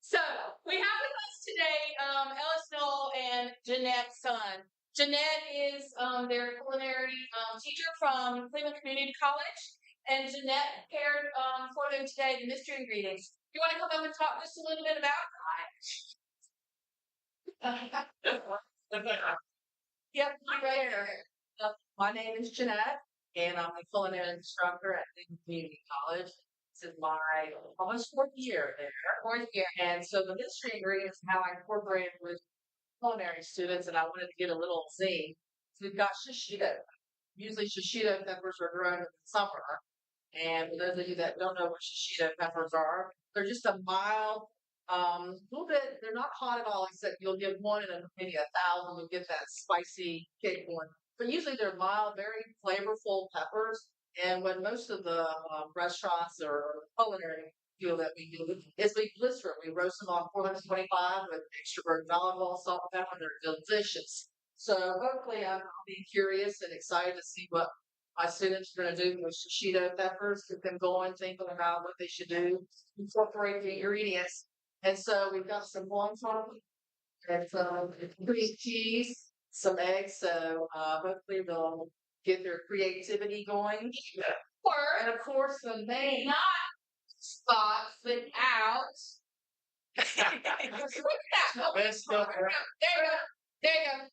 So we have with us today Ellis Knoll and Jeanette's son. Jeanette is their culinary teacher from Cleveland Community College, and Jeanette prepared for them today the mystery ingredients. You want to come up and talk just a little bit about it? Yep, right here. My name is Jeanette, and I'm a culinary instructor at Cleveland Community College. This is my almost 4th year there. 4th year. And so the mystery ingredients and how I incorporated with culinary students, and I wanted to get a little zing. So we've got shishito. Usually shishito peppers are grown in the summer. And for those of you that don't know what shishito peppers are, they're just a mild, little bit, they're not hot at all, except you'll get one in maybe 1,000, you'll get that spicy kick one. But usually they're mild, very flavorful peppers. And what most of the restaurants or culinary feel that we do is we blister them. We roast them on 425 with extra virgin olive oil, salt, and pepper. They're delicious. So hopefully I'll be curious and excited to see what my students are going to do with shishito peppers, get them going, thinking about what they should do, incorporate the ingredients. And so we've got some wonton and some cream cheese, some eggs. So hopefully they'll get their creativity going. And of course, the main Not spots without. Best stuff ever. There you go. There you go.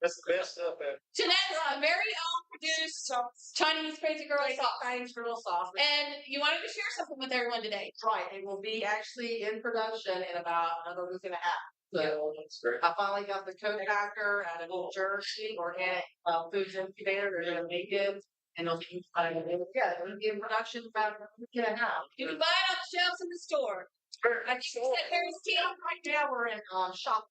That's the best stuff ever. Jeanette's very own produced Chinese crazy girl sauce. Chinese grill sauce. And you wanted to share something with everyone today. Right. It will be actually in production in about another week and a half. So That's great. I finally got the co-packer out of New Jersey, organic foods incubator. They're going to make it. And it'll be, it'll be in production about a week and a half. You can buy it on the shelves in the store. I think you said Harry's Tea. Right now we're in Shop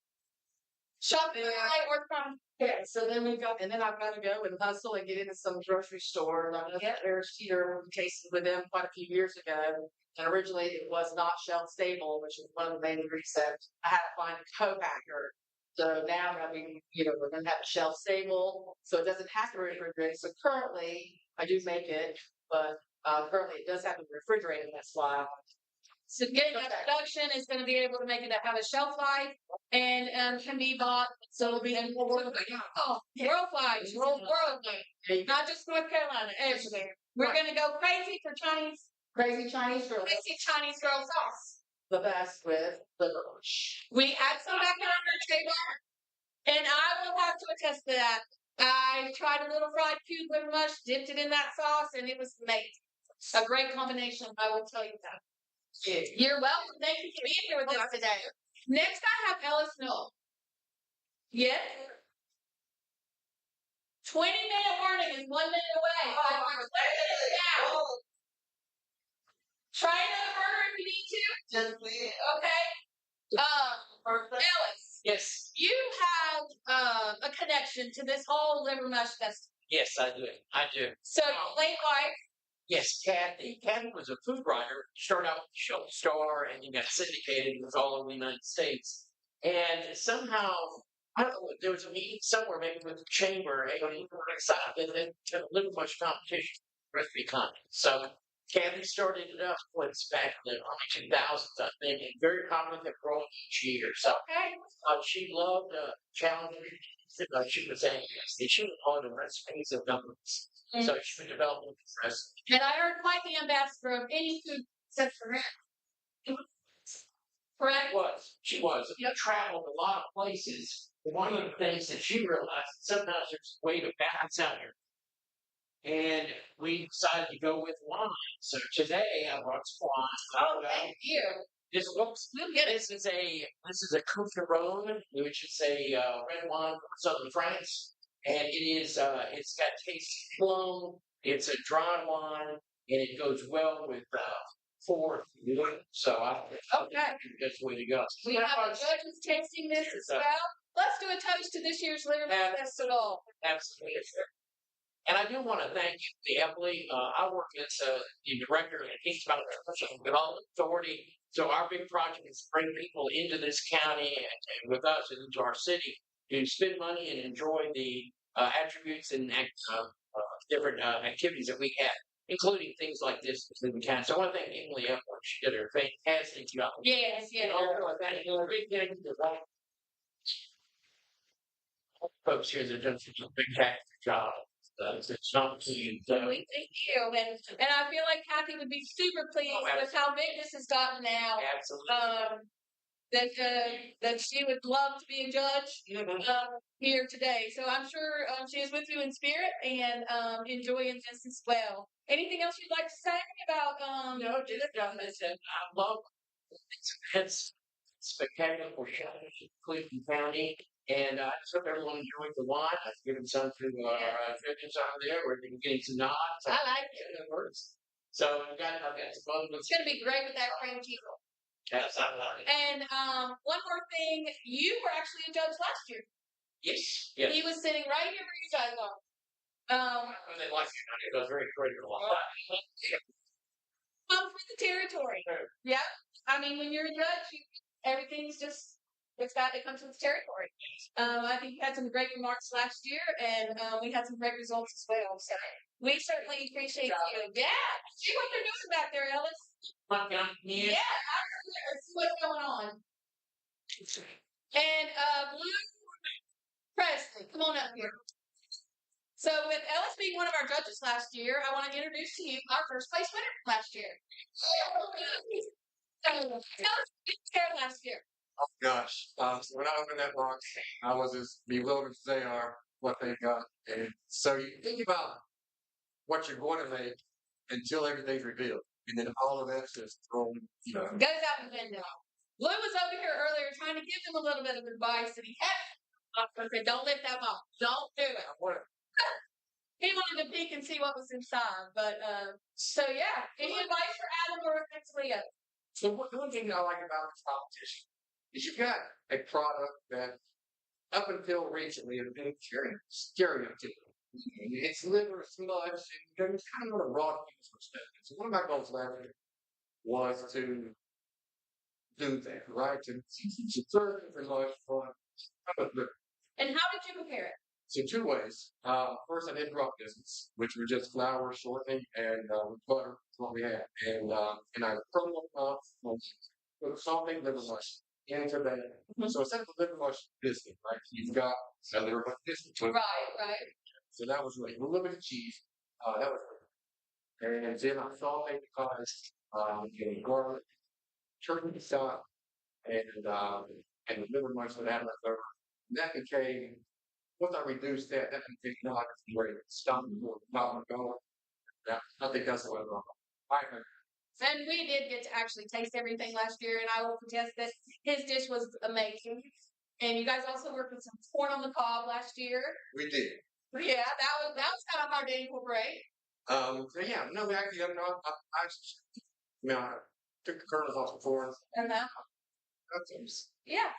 or from. Yeah, so then we've got, and then I've got to go and hustle and get into some grocery stores. I know that Harris Teeter, we tasted with them quite a few years ago. And originally it was not shelf stable, which is one of the main reasons I had to find a co-packer. So now that we're going to have it shelf stable, so it doesn't have to refrigerate. So currently I do make it, but Currently, it does have a refrigerator. That's why. So getting that Okay. production is going to be able to make it have a shelf life and can be bought. So it'll be in worldwide, worldwide, not just North Carolina, everywhere. We're Right. going to go crazy for Chinese, Crazy Chinese girl. crazy Chinese girl sauce. The best with liver mush. We had some back on our table, and I will have to attest to that. I tried a little fried cube liver mush, dipped it in that sauce, and it was amazing. A great combination, I will tell you that. Yeah. You're welcome. Thank you for being here with us today. Next, I have Ellis Mill. Yes. 20-minute warning is 1 minute away. Now. Try another burger if you need to. Just please. Okay. Ellis, Yes. you have a connection to this whole liver mush festival. Yes, I do. I do. So, late wife. Yes, Kathy. Kathy was a food writer. Started out with the show Star, and then got syndicated. It was all over the United States. And somehow, I don't know, there was a meeting somewhere, maybe with the chamber, and then a little much competition, recipe contest. So Kathy started it up once back in the early 2000s, I think, and very popular, growing each year. So Okay. she loved challenging. She was saying, she was on the recipes of dumplings. So she would develop this recipe. And I heard quite the ambassador of any food except for that. Correct? She was. She traveled a lot of places. One of the things that she realized, sometimes there's a way to balance out here. And we decided to go with wine. So today I brought some wine. Oh, thank you. This is a Coucheron, which is a red wine from southern France, and it's got taste of plum. It's a dry wine, and it goes well with four. So I think that's the way to go. We have our judges tasting this as well. Let's do a toast to this year's Liver Festival. Absolutely. And I do want to thank the Emily. I work as the director of the Kings Mountain Development Authority. So our big project is to bring people into this county and with us and into our city to spend money and enjoy the attributes and different activities that we have, including things like this in the county. So I want to thank Emily Epler. She did a fantastic job. Yes, yes. And also, thank you. A big thank you to the folks here that have done such a fantastic job. It's not pleased. Thank you. And I feel like Kathy would be super pleased with how big this has gotten now. Absolutely. That she would love to be a judge here today. So I'm sure she is with you in spirit and enjoying this as well. Anything else you'd like to say about No, just I love it's spectacular for Cleveland County. And I just hope everyone enjoyed the wine. I've given some to our judges out there. We're getting some nods. I like it. So I've got some other ones. It's going to be great with that cream cheese. Yes, I love it. And one more thing, you were actually a judge last year. Yes, yes. He was sitting right here where you guys are. They like it. It was very critical. Come for the territory. Yeah. I mean, when you're a judge, everything's just it comes with the territory. I think you had some great remarks last year, and we had some great results as well. So we certainly appreciate you. Yeah. See what they're doing back there, Ellis. Yeah. See what's going on. And Blue Presley, come on up here. So with Ellis being one of our judges last year, I want to introduce to you our first place winner from last year. Tell us what you did last year. Oh gosh. When I opened that box, I was as bewildered as they are what they got. And so you think about what you're going to make until everything's revealed. And then all of that's just thrown, Goes out the window. Blue was over here earlier trying to give them a little bit of advice and he had I said, don't lift that box. Don't do it. He wanted to peek and see what was inside. But so yeah. Any advice for Adam or Leo? So one thing I like about this competition is you've got a product that up until recently has been stereotypical. It's liver, smudge, and it's kind of a raw people's perspective. So one of my goals last year was to do that, right? To serve it for much fun. And how did you prepare it? So two ways. First, I did drop business, which were just flour, shortening, and butter. Is what we had, and I put something liver mush into that. So instead of a liver mush biscuit, right? You've got a liver mush biscuit. Right. So that was really a little bit of cheese. That was great. And then I sauteed the cottage in garlic, turkey stock, and the liver mush that I had left over. And that became once I reduced that became not great. Stop not going. Yeah, I think that's what I heard. And we did get to actually taste everything last year, and I will contest that his dish was amazing. And you guys also worked with some corn on the cob last year. We did. Yeah, that was kind of hard to incorporate. So yeah, no, we actually, I took the kernels off the corn. Uh-huh. That's Yeah.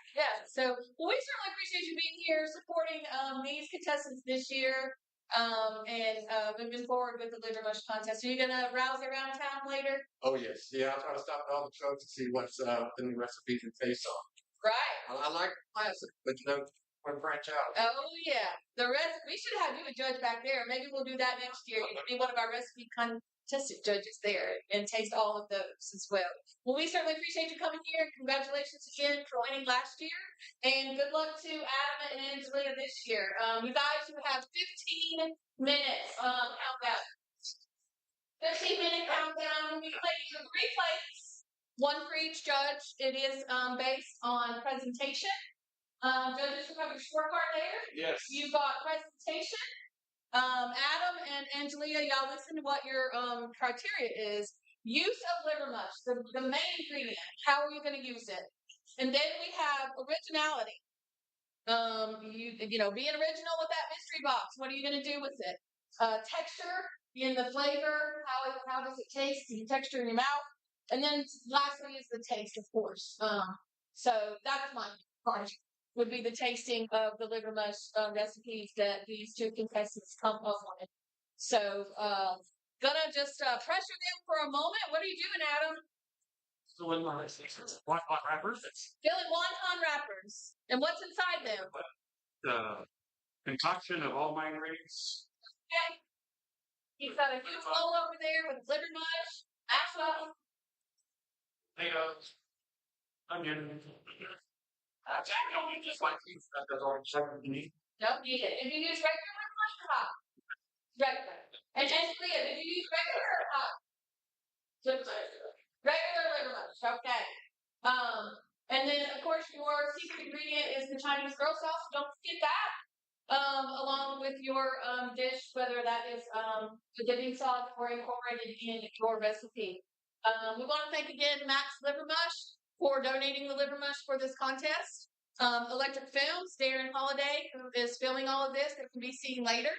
So well, we certainly appreciate you being here, supporting these contestants this year, and moving forward with the liver mush contest. Are you gonna rouse around town later? Oh yes, yeah. I'll try to stop at all the trucks to see what's the new recipes and taste on. Right. I like the classic, but want to branch out. Oh yeah, we should have you a judge back there. Maybe we'll do that next year. You can be one of our recipe contestant judges there and taste all of those as well. Well, we certainly appreciate you coming here. Congratulations again for winning last year, and good luck to Adam and Angelina this year. You guys, you have 15 minutes countdown. 15-minute countdown. We play you 3 plates, one for each judge. It is based on presentation. Judges will have your scorecard there. Yes. You've got presentation. Adam and Angelia, y'all listen to what your criteria is. Use of liver mush, the main ingredient. How are you going to use it? And then we have originality. Being original with that mystery box. What are you going to do with it? Texture in the flavor. How does it taste? The texture in your mouth. And then lastly is the taste, of course. So that's my part. Would be the tasting of the liver mush recipes that these 2 contestants come up with. So, gonna just pressure them for a moment. What are you doing, Adam? Filling wonton wrappers. Filling wonton wrappers. And what's inside them? The concoction of all my ingredients. Okay. He's got a huge bowl over there with liver mush, mashed Potatoes. Onion. Just like you said, that's all I'm saying. Don't need it. If you use regular liver mush or hot? Regular. And Leah, did you use regular or hot? Regular liver mush. Okay. And then of course your secret ingredient is the Chinese grill sauce. Don't forget that. Along with your dish, whether that is the dipping sauce or incorporated in your recipe. We want to thank again Max Liver Mush for donating the liver mush for this contest. Electric Films, Darren Holiday, who is filming all of this, that can be seen later.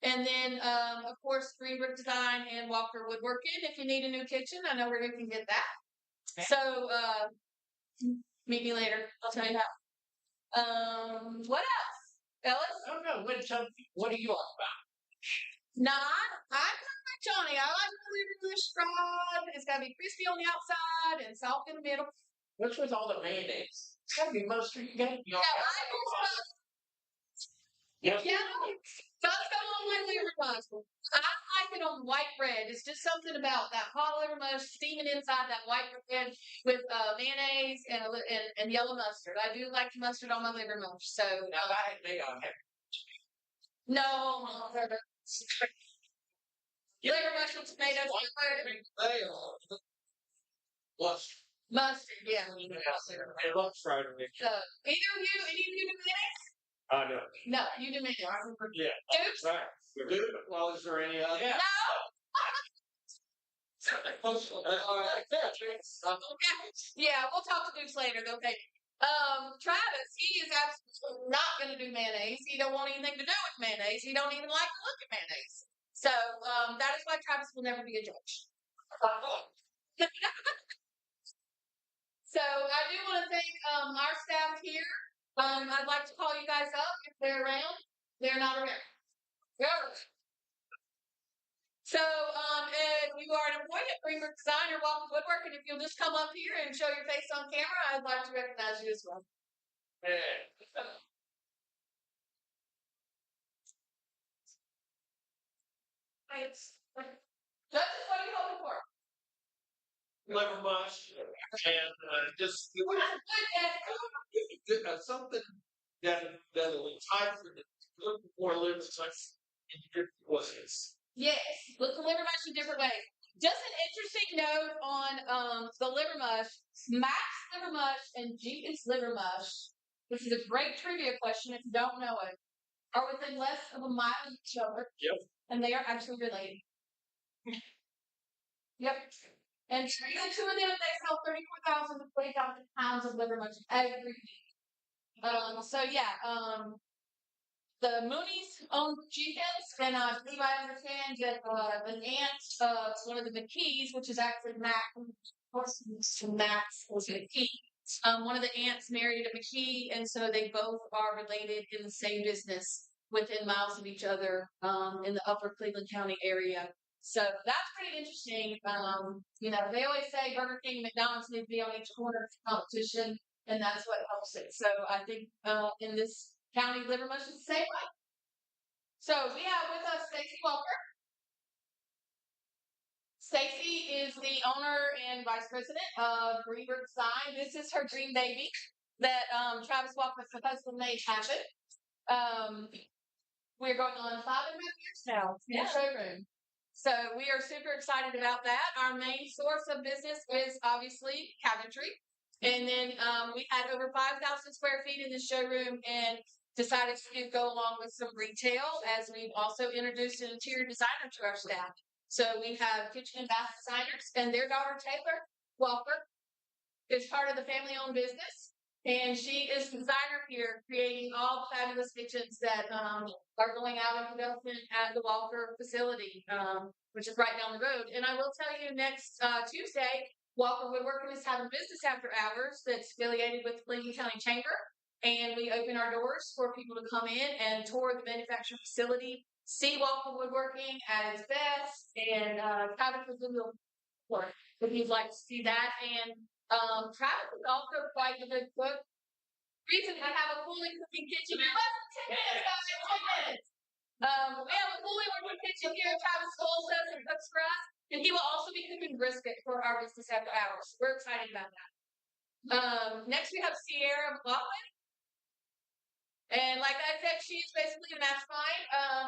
And then, of course, Green Brick Design and Walker Woodworking. If you need a new kitchen, I know where you can get that. Okay. So, meet me later. I'll tell you how. What else? Ellis? I don't know. What are you all about? No, I'm like Johnny. I like the liver mush fried. It's got to be crispy on the outside and soft in the middle. What's with all the mayonnaise? It's got to be mustard. You got to be all Yeah, does go on with liver mush. I like it on white bread. It's just something about that hot liver mush steaming inside that white bread with mayonnaise and yellow mustard. I do like the mustard on my liver mush. So now I had made on it. No, liver mush with tomatoes. Mustard, yeah. It looks right on it. So any of you do mayonnaise? No. No, you do mayonnaise. Yeah. Dukes? Right. Dude, well, is there any other? Yeah. No. Okay. Yeah, we'll talk to Dukes later. They'll take it. Travis, he is absolutely not going to do mayonnaise. He don't want anything to do with mayonnaise. He don't even like to look at mayonnaise. So that is why Travis will never be a judge. So I do want to thank our staff here. I'd like to call you guys up if they're around. They're not around. So, if you are an employee at Green Brick Design or Walker Woodwork, and if you'll just come up here and show your face on camera, I'd like to recognize you as well. Judges, what are you hoping for? Liver mush and just something that will entice them to look for liver mush in different ways. Yes, look the liver mush in different ways. Just an interesting note on the liver mush. Max liver mush and Jenkins liver mush. This is a great trivia question if you don't know it. Are within less of a mile of each other. Yep. And they are actually related. Yep. And between the two of them, they sell 34,000 to 40,000 pounds of liver mush every week. The Moonies own Jenkins, and I believe I understand that an aunt of one of the McKees, which is actually Max was McKee. One of the aunts married a McKee, and so they both are related in the same business within miles of each other in the upper Cleveland County area. So that's pretty interesting. They always say Burger King and McDonald's need to be on each corner of competition, and that's what helps it. So I think in this county, liver mush is the same way. So we have with us Stacy Walker. Stacy is the owner and vice president of Greenberg Design. This is her dream baby that Travis Walker's husband made happen. We're going on 5.5 years now in the showroom. So we are super excited about that. Our main source of business is obviously cabinetry. And then we had over 5,000 square feet in the showroom and decided to go along with some retail as we've also introduced an interior designer to our staff. So we have kitchen and bath designers, and their daughter Taylor Walker is part of the family-owned business. And she is the designer here, creating all the fabulous kitchens that are going out in development at the Walker facility, which is right down the road. And I will tell you, next Tuesday, Walker Woodworking is having business after hours that's affiliated with the Cleveland County Chamber. And we open our doors for people to come in and tour the manufacturing facility, see Walker Woodworking at its best, and Travis is in the floor if you'd like to see that. And Travis is also quite a good cook. Reason we have a fully cooking kitchen. Less than 10 minutes, guys, 10 minutes. We have a fully working kitchen here. Travis holds us and cooks for us. And he will also be cooking brisket for our business after hours. We're excited about that. Next, we have Sierra McLaughlin. And like I said, she's basically a mastermind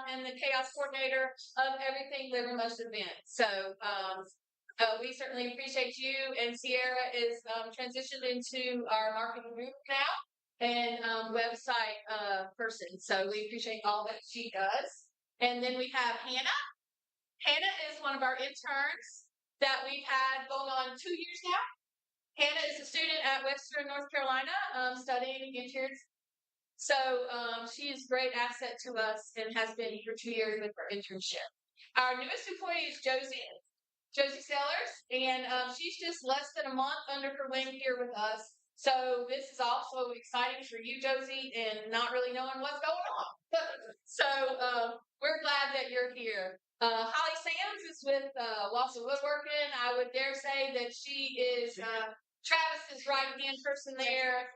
and the chaos coordinator of everything Liver Mush event. So we certainly appreciate you. And Sierra is transitioned into our marketing group now and website person. So we appreciate all that she does. And then we have Hannah. Hannah is one of our interns that we've had going on 2 years now. Hannah is a student at Western North Carolina studying interior. So she is a great asset to us and has been for 2 years with her internship. Our newest employee is Josie Sellers, and she's just less than a month under her wing here with us. So this is also exciting for you, Josie, and not really knowing what's going on. So we're glad that you're here. Holly Sams is with Walker Woodworking. I would dare say that she is Travis's right-hand person there.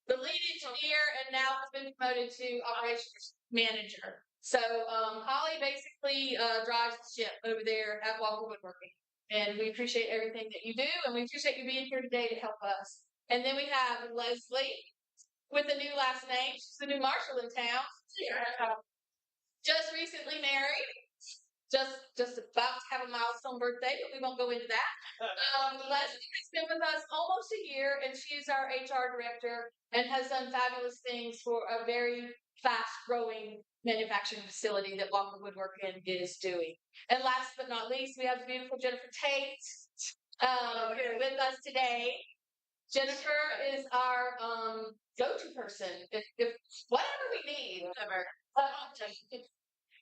The lead engineer, and now has been promoted to operations manager. So Holly basically drives the ship over there at Walker Woodworking. And we appreciate everything that you do, and we appreciate you being here today to help us. And then we have Leslie with a new last name. She's the new marshal in town. Just recently married. Just about to have a milestone birthday, but we won't go into that. Leslie has been with us almost a year, and she is our HR director and has done fabulous things for a very fast-growing manufacturing facility that Walker Woodworking is doing. And last but not least, we have the beautiful Jennifer Tate with us today. Jennifer is our go-to person. If whatever we need, whatever.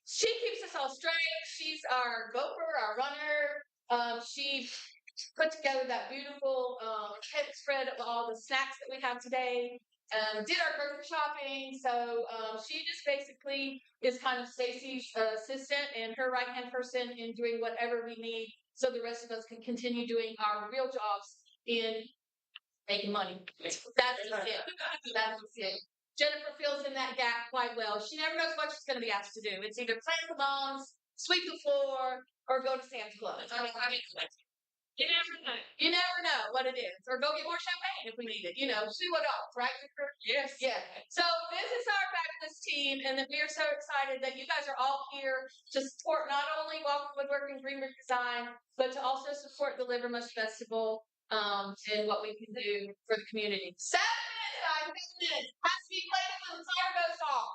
She keeps us all straight. She's our gopher, our runner. She put together that beautiful kit spread of all the snacks that we have today. Did our grocery shopping. So she just basically is kind of Stacy's assistant and her right-hand person in doing whatever we need so the rest of us can continue doing our real jobs in making money. That's it. That's it. Jennifer fills in that gap quite well. She never knows what she's going to be asked to do. It's either plant the bones sweep the floor, or go to Sam's Club. You never know. You never know what it is. Or go get more champagne if we need it. You know, see what else, right? Yes. Yeah. So this is our fabulous team, and that we are so excited that you guys are all here to support not only Welcome Woodworking Greenwood Design, but to also support the Livermush Festival and what we can do for the community. 7 minutes, guys. 7 minutes. Has to be played with the Sargo song.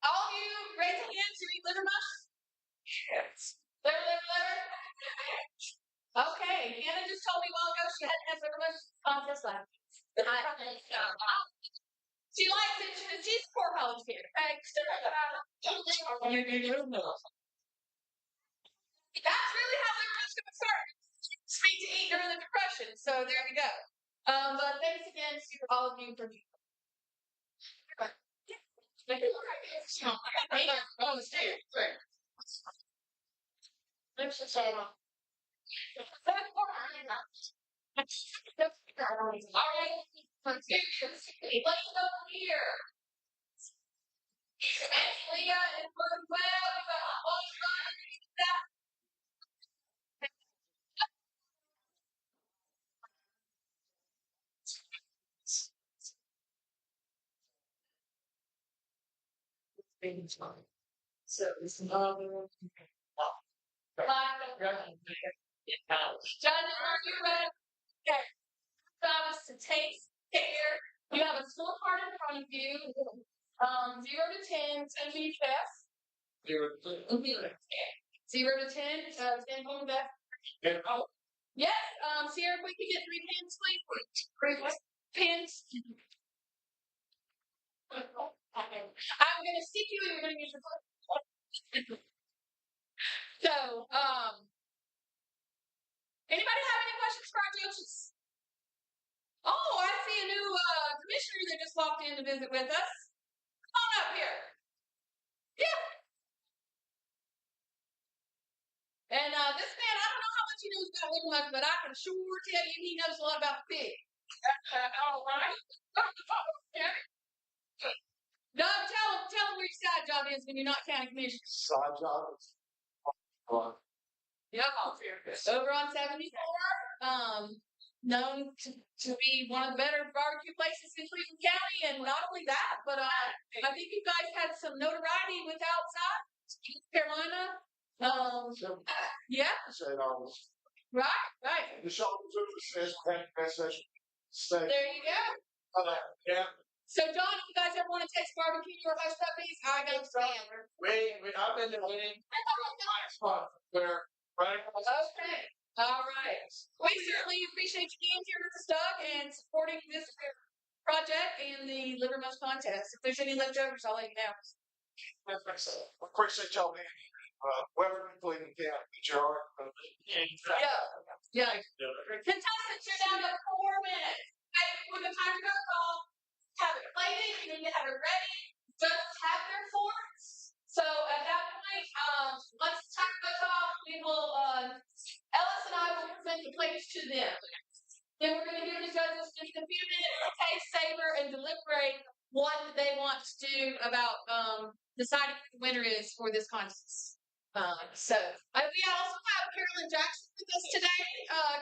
All of you raise your hands to read Livermush. Yes. Liver. Okay, Anna just told me a while ago she hadn't had Livermush contest last week. She likes it. She's a poor college kid. Okay? That's really how Livermush got started. Sweet to eat during the Depression. So there you go. But thanks again to all of you for being all right. Let's go here. Leah and Brooke Webb. We got all that. So it's another. Judges, are you ready? Okay. Travis, to take care. You have a scorecard in front of you. 0 to 10, 10 means best. 0 to 10, 10 on the best. Yes, Sierra, if we could get 3 pins, please. 3 pins. I'm gonna stick you and you're gonna use your foot. So, anybody have any questions for our judges? Oh, I see a new commissioner that just walked in to visit with us. Come on up here. Yeah. And this man, I don't know how much he knows about Livermush, but I can sure tell you he knows a lot about pig. All right. Doug, tell him where your side job is when you're not county commissioner. Side job. Yeah, over on 74. Known to be one of the better barbecue places in Cleveland County, and not only that, but I think you guys had some notoriety with outside East Carolina. Yeah. Right. The Shopper's River says station. There you go. Yeah. So, John, if you guys ever want to taste barbecue or hush puppies, I got Sam. I've been to winning spot where right across the Okay. All right. We certainly appreciate you being here with us, Doug, and supporting this project and the Livermush contest. If there's any leftovers, I'll let you know. I appreciate y'all being here. Whether in Cleveland County, Gerard. Yeah. Contestants, you're down to 4 minutes. Okay, when the timer goes off, have it plated, you need to have it ready. Just have their forks. So at that point, once the timer goes off, we will, Ellis and I will present the plates to them. Then we're going to give the judges just a few minutes to taste, savor, and deliberate what they want to do about deciding who the winner is for this contest. We also have Carolyn Jackson with us today.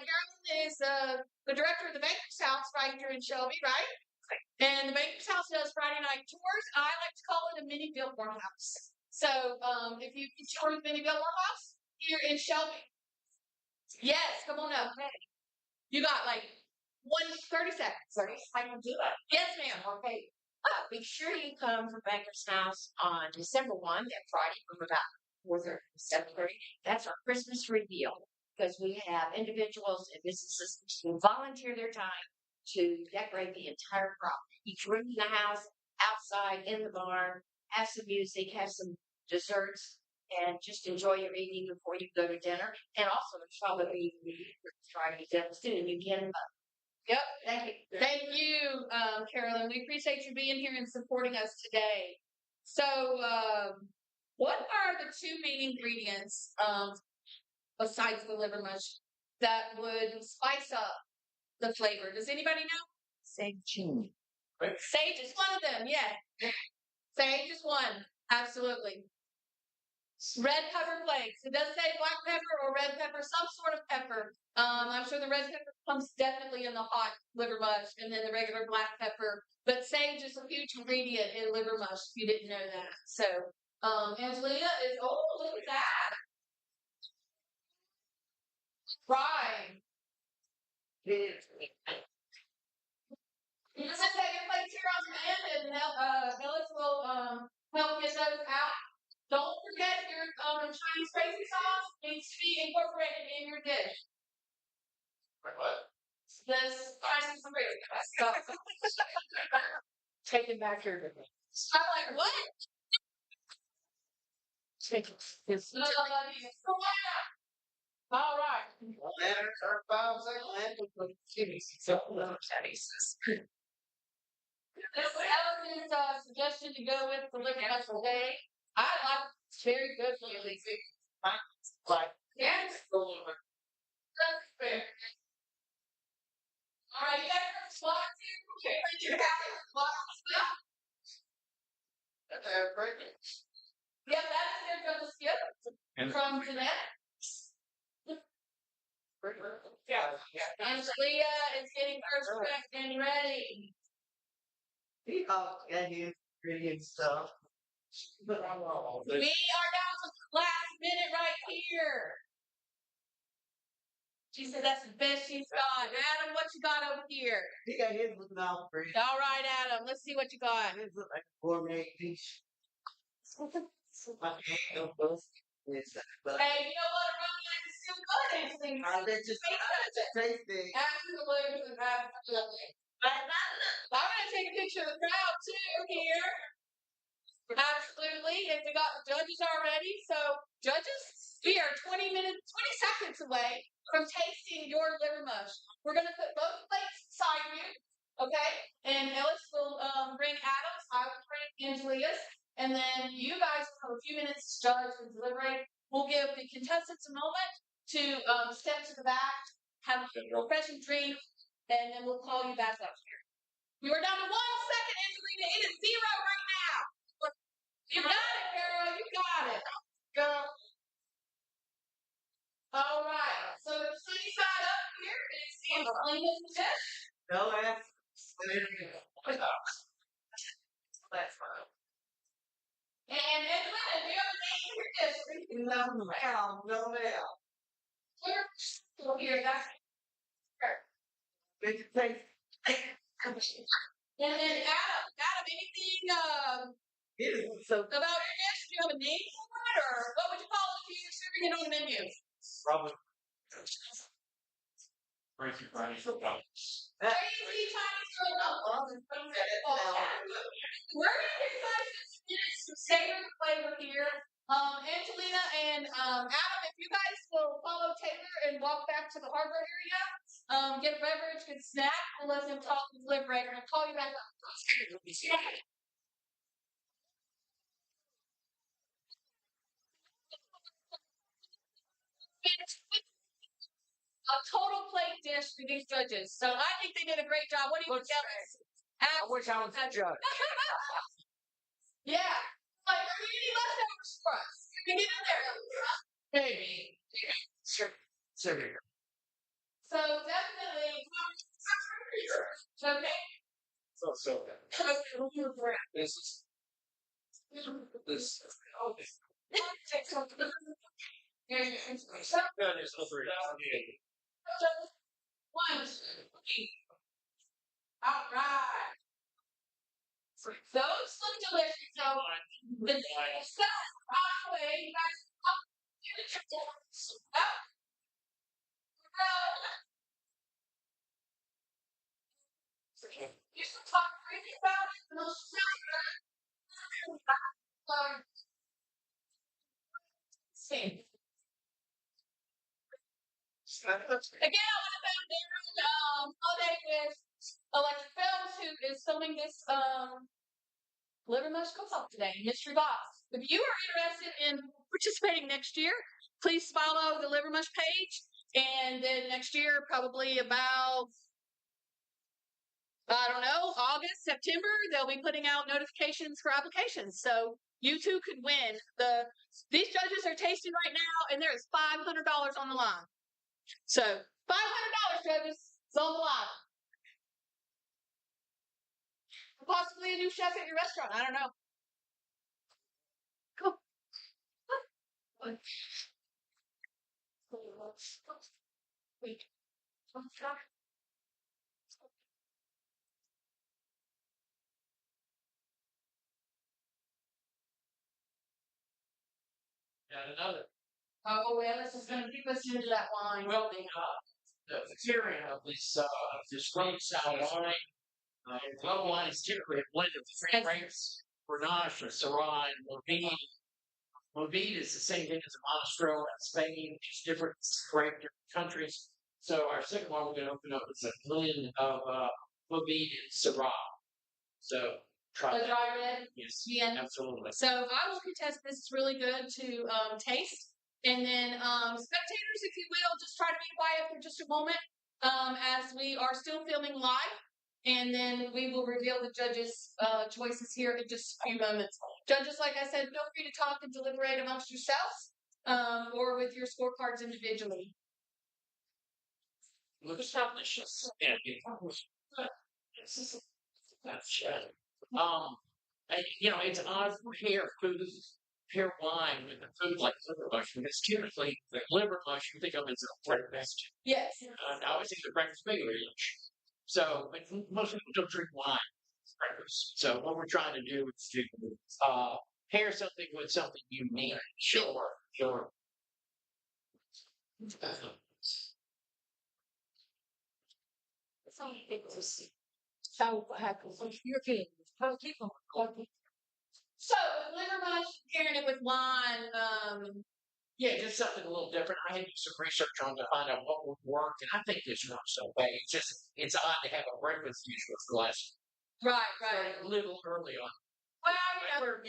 Carolyn is the director of the Baker's House right here in Shelby, right? And the Baker's House does Friday night tours. I like to call it a mini Biltmore house. So if you can tour the mini Biltmore house here in Shelby. Yes, come on up. You got like 30 seconds. I can do it. Yes, ma'am. Okay. Be sure you come for Banker's House on December 1, that Friday from about 4:30 to 7:30. That's our Christmas reveal, because we have individuals and businesses who volunteer their time to decorate the entire property. Each room in the house, outside, in the barn, have some music, have some desserts, and just enjoy your evening before you go to dinner. And also, there's probably Friday dinner too, and you can. Yep. Thank you. Thank you, Carolyn. We appreciate you being here and supporting us today. So, what are the 2 main ingredients, besides the Livermush, that would spice up the flavor? Does anybody know? Sage. Sage is one of them, yeah. Sage is one, absolutely. Red pepper flakes. It does say black pepper or red pepper, some sort of pepper. I'm sure the red pepper comes definitely in the hot liver mush, and then the regular black pepper. But sage is a huge ingredient in liver mush. If you didn't know that, so Angelina is. Oh, look at that! Right. You just have to have your plates here on command, and Ellis will help get those out. Don't forget your Chinese crazy sauce needs to be incorporated in your dish. What? This Chinese crazy sauce. Taking back your. I'm like, what? Take this. So why not? All right. Matter or 5 seconds. This was Ellis's suggestion to go with the liquor mushroom day. I like it. It's very good for you, Lisa. Like, Yes. That's fair. All right, you guys have slots here. Okay, you have slots. That's a break. Yeah, that's their judge's gift And from Jeanette. Yeah. And Leah is getting her prepped and ready. he got his ingredient stuff. We are down to the last minute right here. She said that's the best she's got. Adam, what you got over here? He got his looking all pretty. All right, Adam, let's see what you got. His look like a gourmet dish. My hand don't bust. Yes, but Hey, you know what? Around is still good, Anthony. I bet you taste it. Absolutely, absolutely. I'm gonna take a picture of the crowd too here. Absolutely, and we got the judges already. So, judges, we are 20 seconds away from tasting your liver mush. We're gonna put both plates beside you, okay? And Ellis will bring Adam's. I will bring Angelia's, and then you guys will have a few minutes to judge and deliberate. We'll give the contestants a moment to step to the back, have a refreshing drink, and then we'll call you back up here. You are down to 1 second, Angelina. It is 0 right now. You got it, girl. You got it. Girl. All right. So the sunny side up here is Angelina's dish. No ass. That's fine. And Angelina, do you have a name for your dish? No, ma'am. No, ma'am. Here, that's Make it taste. And then Adam, anything It is so about your dish? Do you have a name for it, or what would you call it if you were serving it on the menu? probably Crazy Friday for dollars. Crazy Chinese roll. We're gonna give you guys just minutes to savor the flavor here. Angelina and Adam, if you guys will follow Taylor and walk back to the hardware area, get a beverage, get a snack, and let him talk and deliberate. And I'll call you back up. A total plate dish for these judges. So I think they did a great job. What do you think, Ellis? I wish I was a judge. Yeah. Like, are there any leftovers for us? Can we get in there? Maybe. Sure. Sure. So definitely. Okay. So. This is. This. Yeah, there's no three. One. All right. Those look delicious. So the stuff on the way, you guys. You should talk crazy about it. And they'll show you. See. Again, I want to thank Darren Holiday with Electric Films, who is filming this liver mush cook-off today, Mystery Box. If you are interested in participating next year, please follow the liver mush page, and then next year, probably about I don't know, August, September, they'll be putting out notifications for applications. So you too could win. These judges are tasting right now, and there is $500 on the line. So $500, judges, is on the line. Possibly a new chef at your restaurant. I don't know. Cool. Wait. And another. Oh, well, this is going to keep us into that wine. Well, the material of this grape sour wine, club wine is typically a blend of different grapes, Grenache, or Syrah, and Movide. Movide is the same thing as a Monastero in Spain, just different grape, different countries. So our second one we're going to open up is a blend of Movide and Syrah. So try A that. dry red. Yes, Yeah. absolutely. So I will contest this. It's really good to taste. And then spectators, if you will, just try to be quiet for just a moment as we are still filming live. And then we will reveal the judges' choices here in just a few moments. Judges, like I said, feel free to talk and deliberate amongst yourselves or with your scorecards individually. Looks delicious. Yeah, that's and, it's odd for hair food, hair wine with a food like liver mushroom. Because typically the liver mushroom, think of it as a breakfast. Yes. I always think of breakfast bigger lunch. So, but most people don't drink wine for breakfast. So what we're trying to do is to pair something with something unique. Sure. You're good. So, with liver mushroom, pairing it with wine, Yeah, just something a little different. I had to do some research on to find out what would work, and I think this works okay. It's odd to have a breakfast dish with glass. right. A little early on. Well, But we're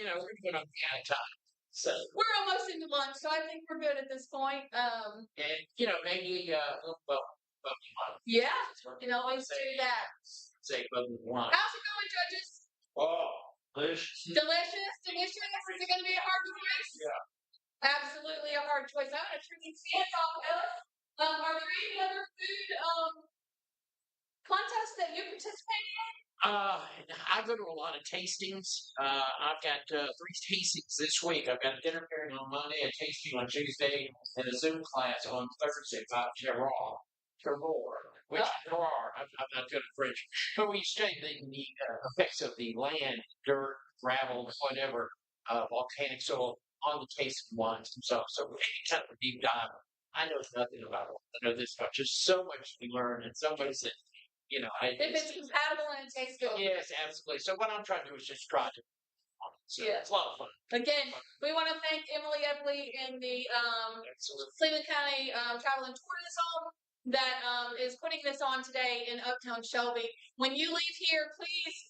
going on the out of time. So, we're almost into lunch, so I think we're good at this point. and maybe Yeah, you can always do that. say bubbly wine. How's it going, judges? Oh, delicious. Delicious. Is it going to be a hard choice? Yeah. Absolutely a hard choice. I'm going to turn these fans off, Ellis. Are there any other food contests that you participate in? I go to a lot of tastings. I've got 3 tastings this week. I've got a dinner pairing on Monday, a tasting on Tuesday, and a Zoom class on Thursday about terroir, which terroir. I'm not good at French, but we study the effects of the land, dirt, gravel, whatever, volcanic soil on the taste of wines themselves. So any kind of a deep dive. I know nothing about it. I know this much. There's so much to learn, and so much that if it's compatible and it tastes good. Yes, absolutely. So what I'm trying to do is just try to. So Yeah. It's a lot of fun. Again, we want to thank Emily Epley and the Absolutely. Cleveland County Travel and Tourism that is putting this on today in Uptown Shelby. When you leave here,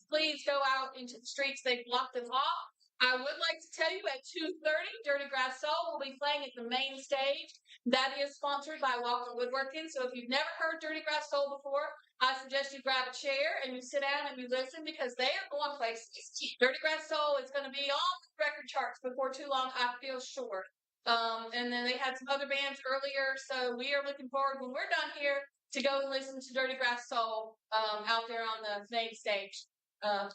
please go out into the streets. They've blocked them off. I would like to tell you at 2:30, Dirty Grass Soul will be playing at the main stage. That is sponsored by Walker Woodworking. So if you've never heard Dirty Grass Soul before, I suggest you grab a chair and you sit down and you listen because they are going places. Dirty Grass Soul is going to be on the record charts before too long, I feel sure. And then they had some other bands earlier, so we are looking forward when we're done here to go and listen to Dirty Grass Soul out there on the main stage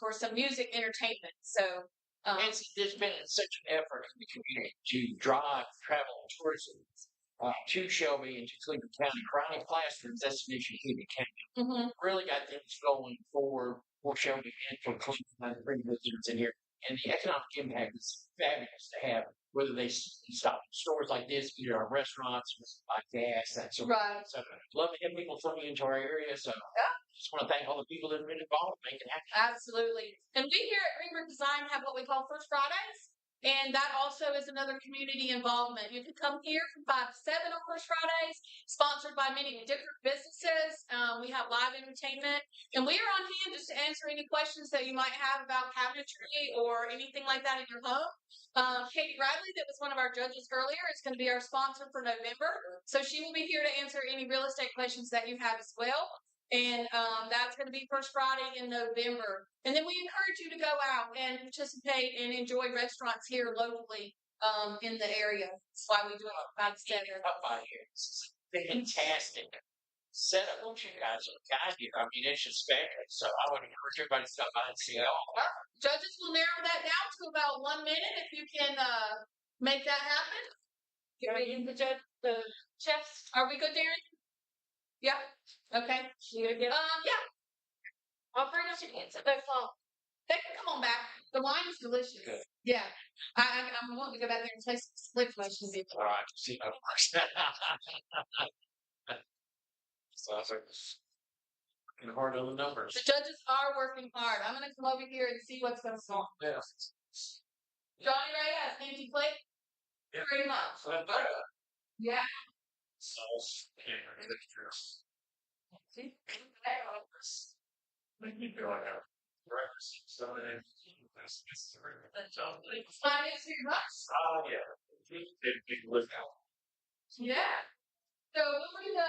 for some music entertainment. So There's been such an effort in the community to drive travel and tourism to Shelby and to Cleveland County. Crowley Plaster's destination here in Canyon really got things going for Shelby and for Cleveland and bring visitors in here. And the economic impact is fabulous to have, whether they stop in stores like this, either our restaurants, buy gas, that sort of right. thing. So love to have people coming into our area. So just want to thank all the people that have been involved, make it happen. Absolutely. And we here at Greenberg Design have what we call First Fridays. And that also is another community involvement. You can come here from 5 to 7 on First Fridays, sponsored by many different businesses. We have live entertainment. And we are on hand just to answer any questions that you might have about cabinetry or anything like that in your home. Katie Bradley, that was one of our judges earlier, is going to be our sponsor for November. So she will be here to answer any real estate questions that you have as well. And that's going to be first Friday in November. And then we encourage you to go out and participate and enjoy restaurants here locally in the area. That's why we do it about center. Up by here. This is fantastic setup what you guys have got here. I mean, it's just fabulous. So I would encourage everybody to stop by and see it all. Judges will narrow that down to about 1 minute if you can make that happen. The chefs. Are we good, Darren? Yeah. Okay. You gonna get? Yeah. I'll bring up your hands. That's all. They can come on back. The wine is delicious. Good. Yeah. I'm wanting to go back there and taste the slip motion. All right. See how it works. So I was working hard on the numbers. The judges are working hard. I'm going to come over here and see what's going on. Yeah. Johnny Ray has an empty plate? Yeah. Pretty much. So that's Yeah. sauce. Yeah, that's true. See? Thank you for that. Breakfast. So that's Mine is here much. oh yeah. Big look out. Yeah. So we'll do the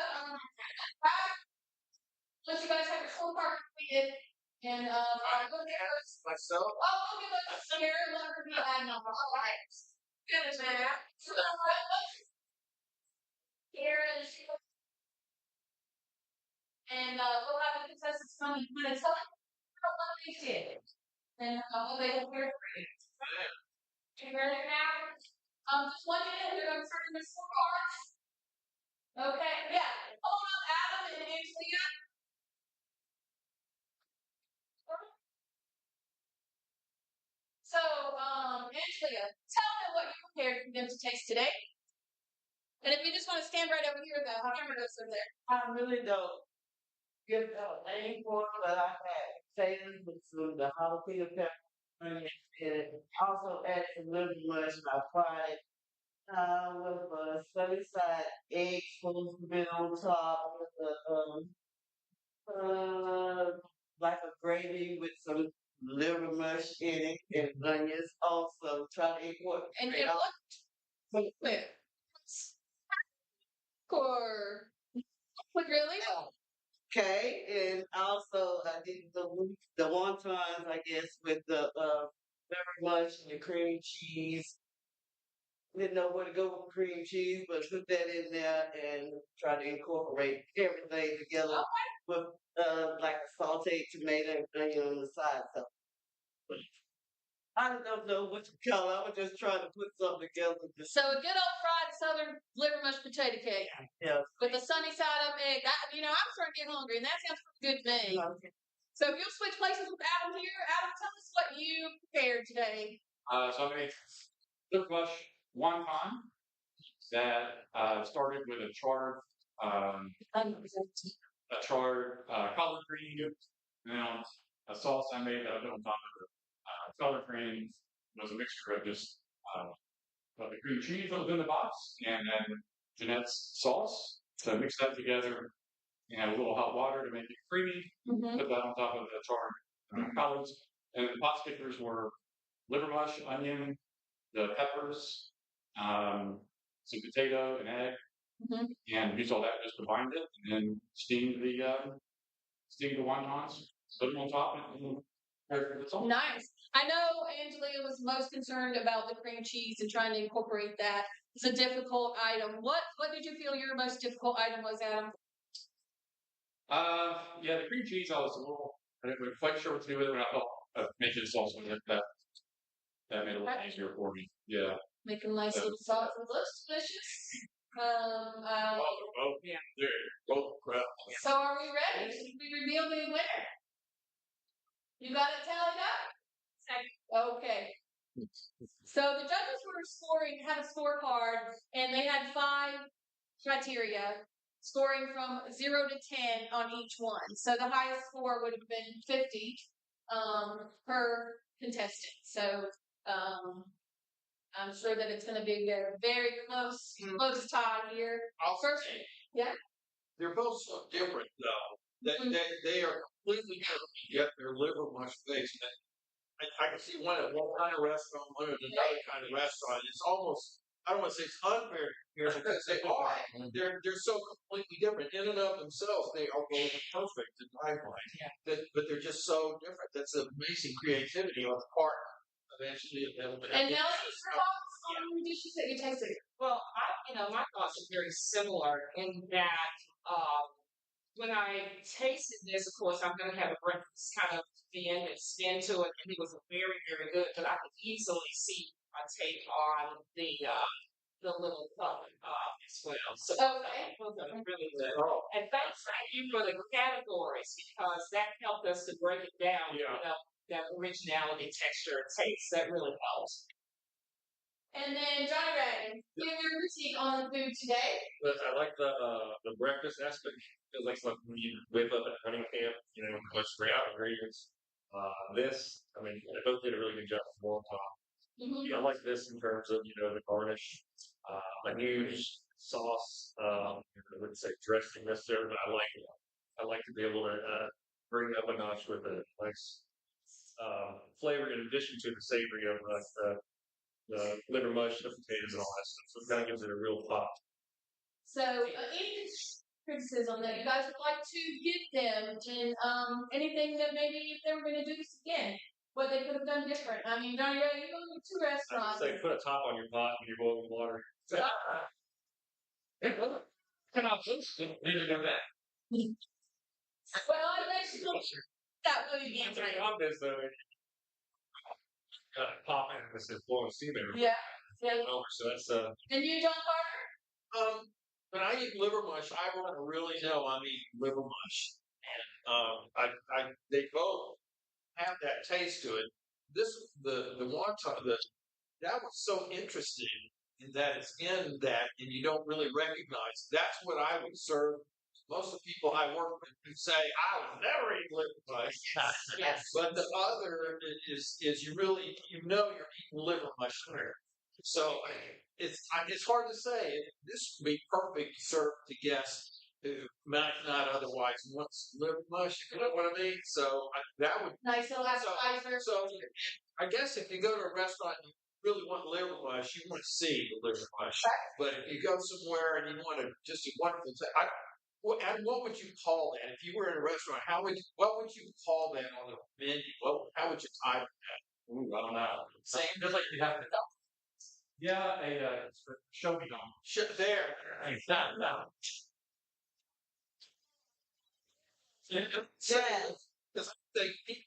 let you guys have your full part completed. And I'll go there first. Myself. I'll give us a scare and let her be ad number. All right. Finish that. And we'll have the contestants come and tell us what they did. And what they have here for you. You ready now? Just 1 minute, we're going to turn the scorecards. Okay, yeah. Hold up, Adam and Angelia. So, Angelia, tell them what you prepared for them to taste today. And if you just want to stand right over here, the camera goes over there. I really don't give a name for it, but I had potatoes with some the jalapeno pepper onions in it. Also added some liver mush and I fried it with a sunny side egg supposed to be on top with like a gravy with some liver mush in it and onions. Also try to incorporate And it looked where? Or really? Okay, and also I did the wontons, I guess, with the liver mush and the cream cheese. Didn't know where to go with cream cheese, but put that in there and try to incorporate everything together with like a sauteed tomato and onion on the side. So I don't know what to call it. I was just trying to put something together. So a good old fried southern liver mush potato cake Yeah. with a sunny side up egg. I'm starting to get hungry, and that sounds pretty good to me. So if you'll switch places with Adam here, Adam, tell us what you prepared today. So I made liver mush wonton that started with a charred collard green, and then a sauce I made that I put on top of the collard green was a mixture of just of the cream cheese that was in the box and then Jeanette's sauce. So mix that together and add a little hot water to make it creamy. Mm-hmm. Put that on top of the charred collards. And the pot stickers were liver mush, onion, the peppers, some potato, and egg, Mhm. and used all that just to bind it, and then steamed the wontons, put them on top, and that's all. Nice. I know Angelia was most concerned about the cream cheese and trying to incorporate that. It's a difficult item. What did you feel your most difficult item was, Adam? Yeah, the cream cheese I wasn't quite sure what to do with it, and I thought making a sauce with it that made it a little easier for me. Yeah. Making a nice little sauce. It looks delicious. So are we ready? Should we reveal the winner? You got it tallied up? Okay. So the judges had a scorecard, and they had 5 criteria, scoring from 0 to 10 on each one. So the highest score would have been 50 per contestant. So I'm sure that it's going to be a very close tie here. First, yeah. They're both so different, though. They are completely different, yet they're liver mush based. I can see one at one kind of restaurant, one at another kind of restaurant. It's almost I don't want to say it's unfair here because they are. They're so completely different in and of themselves. They are both perfect in my mind. But they're just so different. That's amazing creativity on the part of Angelina. And now, what's your thoughts on the dishes that you tasted? Well, my thoughts are very similar in that when I tasted this, of course, I'm going to have a breakfast kind of spin and spin to it, and it was very, very good. But I could easily see a take on the little cup as well. So Okay. those are really good. And thank you for the categories because that helped us to break it down. Yeah. You know, that originality, texture, taste that really helps. And then, Johnny Dragon, give your critique on the food today. But I like the breakfast aspect. Feels like something you whip up at hunting camp. You know, much great ingredients. This, I mean, they both did a really good job for I like this in terms of the garnish. I use sauce. I wouldn't say dressing necessarily, but I like to be able to bring it up a notch with a nice flavor in addition to the savory of the liver mush, the potatoes, and all that stuff. So it kind of gives it a real pop. So, any criticism that you guys would like to give them, and anything that maybe if they were going to do this again, what they could have done different. I mean, Johnny, you go to 2 I restaurants. would say put a top on your pot when you're boiling water. Can I just need to do that? Well, I bet you that movie I'm again. on this though. Pop in this is blowing steam in Yeah. Yeah. over. So that's And you, John Carter? When I eat liver mush, I want to really know I'm eating liver mush, and they both have that taste to it. The wonton, that was so interesting in that it's in that, and you don't really recognize. That's what I would serve. Most of the people I work with would say, "I would never eat liver mush." Yes. But the other is you're eating liver mush there. So it's hard to say. This would be perfect to serve to guests who might not otherwise want liver mush. You know what I mean? So that would. Nice little appetizer. So I guess if you go to a restaurant and you really want liver mush, you want to see the liver mush. But if you go somewhere and you want just a wonderful thing, and what would you call that? If you were in a restaurant, what would you call that on the menu? How would you title that? ooh, I don't know. Same. Just like you have to. Yeah, a show me on. There. No. Because I think people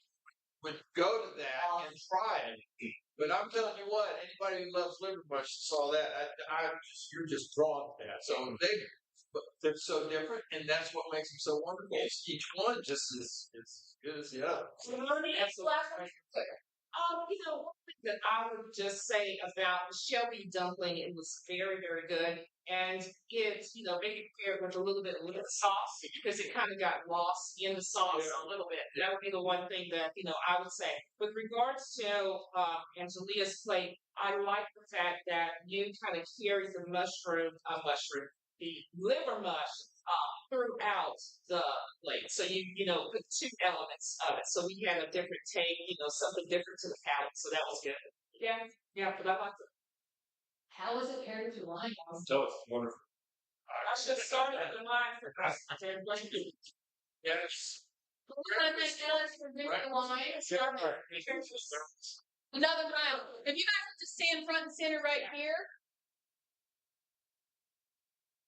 would go to that and try it. But I'm telling you what, anybody who loves liver mush saw that. You're just drawn to that. So they're so different, and that's what makes them so wonderful. Each one just is as good as the other. Let me ask the last question. One thing that I would just say about the Shelby dumpling, it was very, very good. And it's, maybe paired with a little bit of liver sauce because it kind of got lost in the sauce a little bit. That would be the one thing that, I would say. With regards to Angelia's plate, I like the fact that you kind of carry the the liver mush throughout the plate. So you put 2 elements of it. So we had a different take, something different to the palate. So that was good. Yeah, but I liked it. How was it paired with your wine? So it's wonderful. I should have started at the line for Yes. We want to thank Ellis for drinking the wine. Another round. If you guys would just stand front and center right here.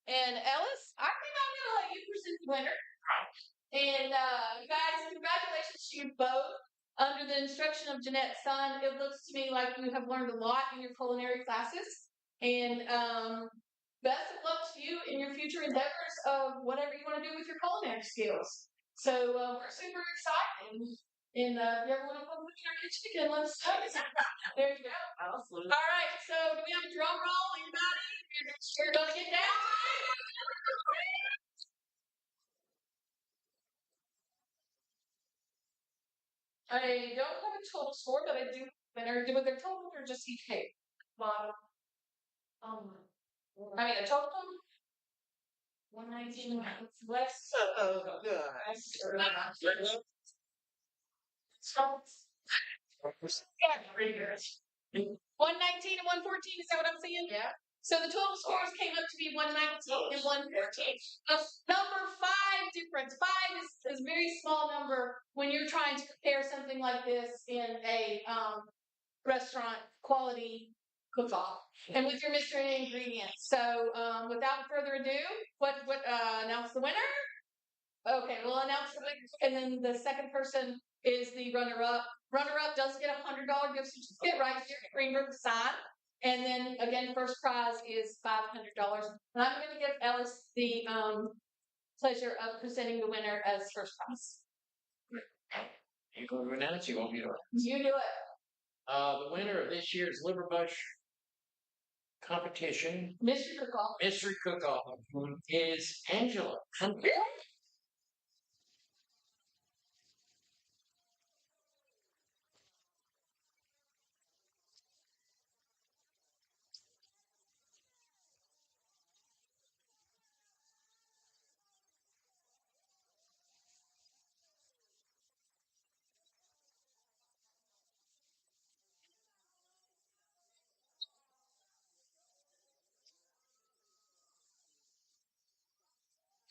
And Ellis, I think I'm going to let you present the winner. And guys, congratulations to you both. Under the instruction of Jeanette's son, it looks to me like you have learned a lot in your culinary classes. And best of luck to you in your future endeavors of whatever you want to do with your culinary skills. So we're super excited. And if you ever want to come look in our kitchen again, let us know. There you go. Absolutely. All right, so do we have a drum roll, anybody? You're going to get down. I don't have a total score, but I do. With their total or just each cake? Bottom. I mean, a total? 119. Less. Oh, good. 119 and 114. Is that what I'm seeing? Yeah. So the total scores came up to be 119 and 114. A number 5 difference. 5 is a very small number when you're trying to compare something like this in a restaurant quality cook-off and with your mystery ingredients. So without further ado, what announce the winner? Okay, we'll announce the winner, and then the second person is the runner-up. Runner-up does get a $100 gift certificate right here at Greenberg Design. And then again, first prize is $500. And I'm going to give Ellis the pleasure of presenting the winner as first prize. You going to announce? You want me to? You do it. The winner of this year's Liver Bush competition, Mystery Cook-Off. Mystery Cook-Off, is Angela.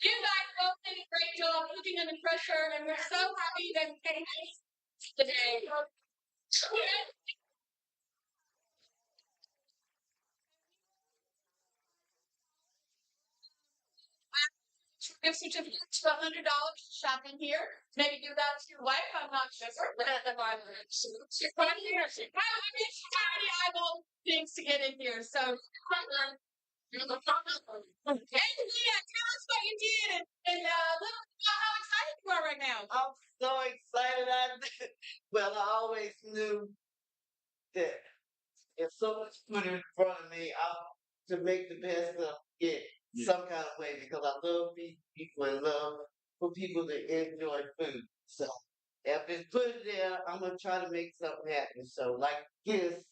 You guys both did a great job keeping under pressure, and we're so happy that you came today. Gift certificates for $100 shopping here. Maybe give that to your wife. I'm not sure. But she's right here. She's already eyeball things to get in here. So, and yeah, tell us what you did and little about how excited you are right now. I'm so excited. Well, I always knew that if someone's put in front of me, to make the best of it some kind of way because I love people and love for people to enjoy food. So if it's put there, I'm gonna try to make something happen. So like this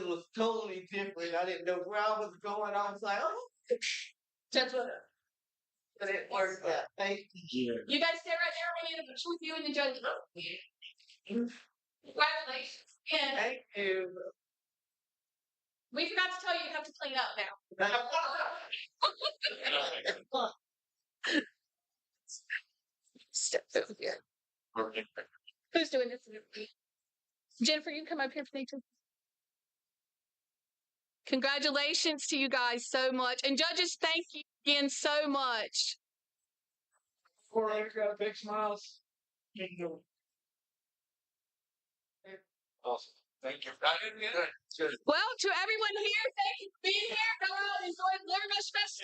was totally different. I didn't know where I was going. I was like, oh, That's what. but it worked out. Thank you. You guys stay right there. We're going to put you in the judges. Congratulations. And Thank you. we forgot to tell you, you have to clean up now. Step over here. Who's doing this? Jennifer, you can come up here for me too. Congratulations to you guys so much. And judges, thank you again so much. Corey, you got big smiles. Awesome. Thank you. Good. Well, to everyone here, thank you for being here. Go out and enjoy Liver Bush Festival.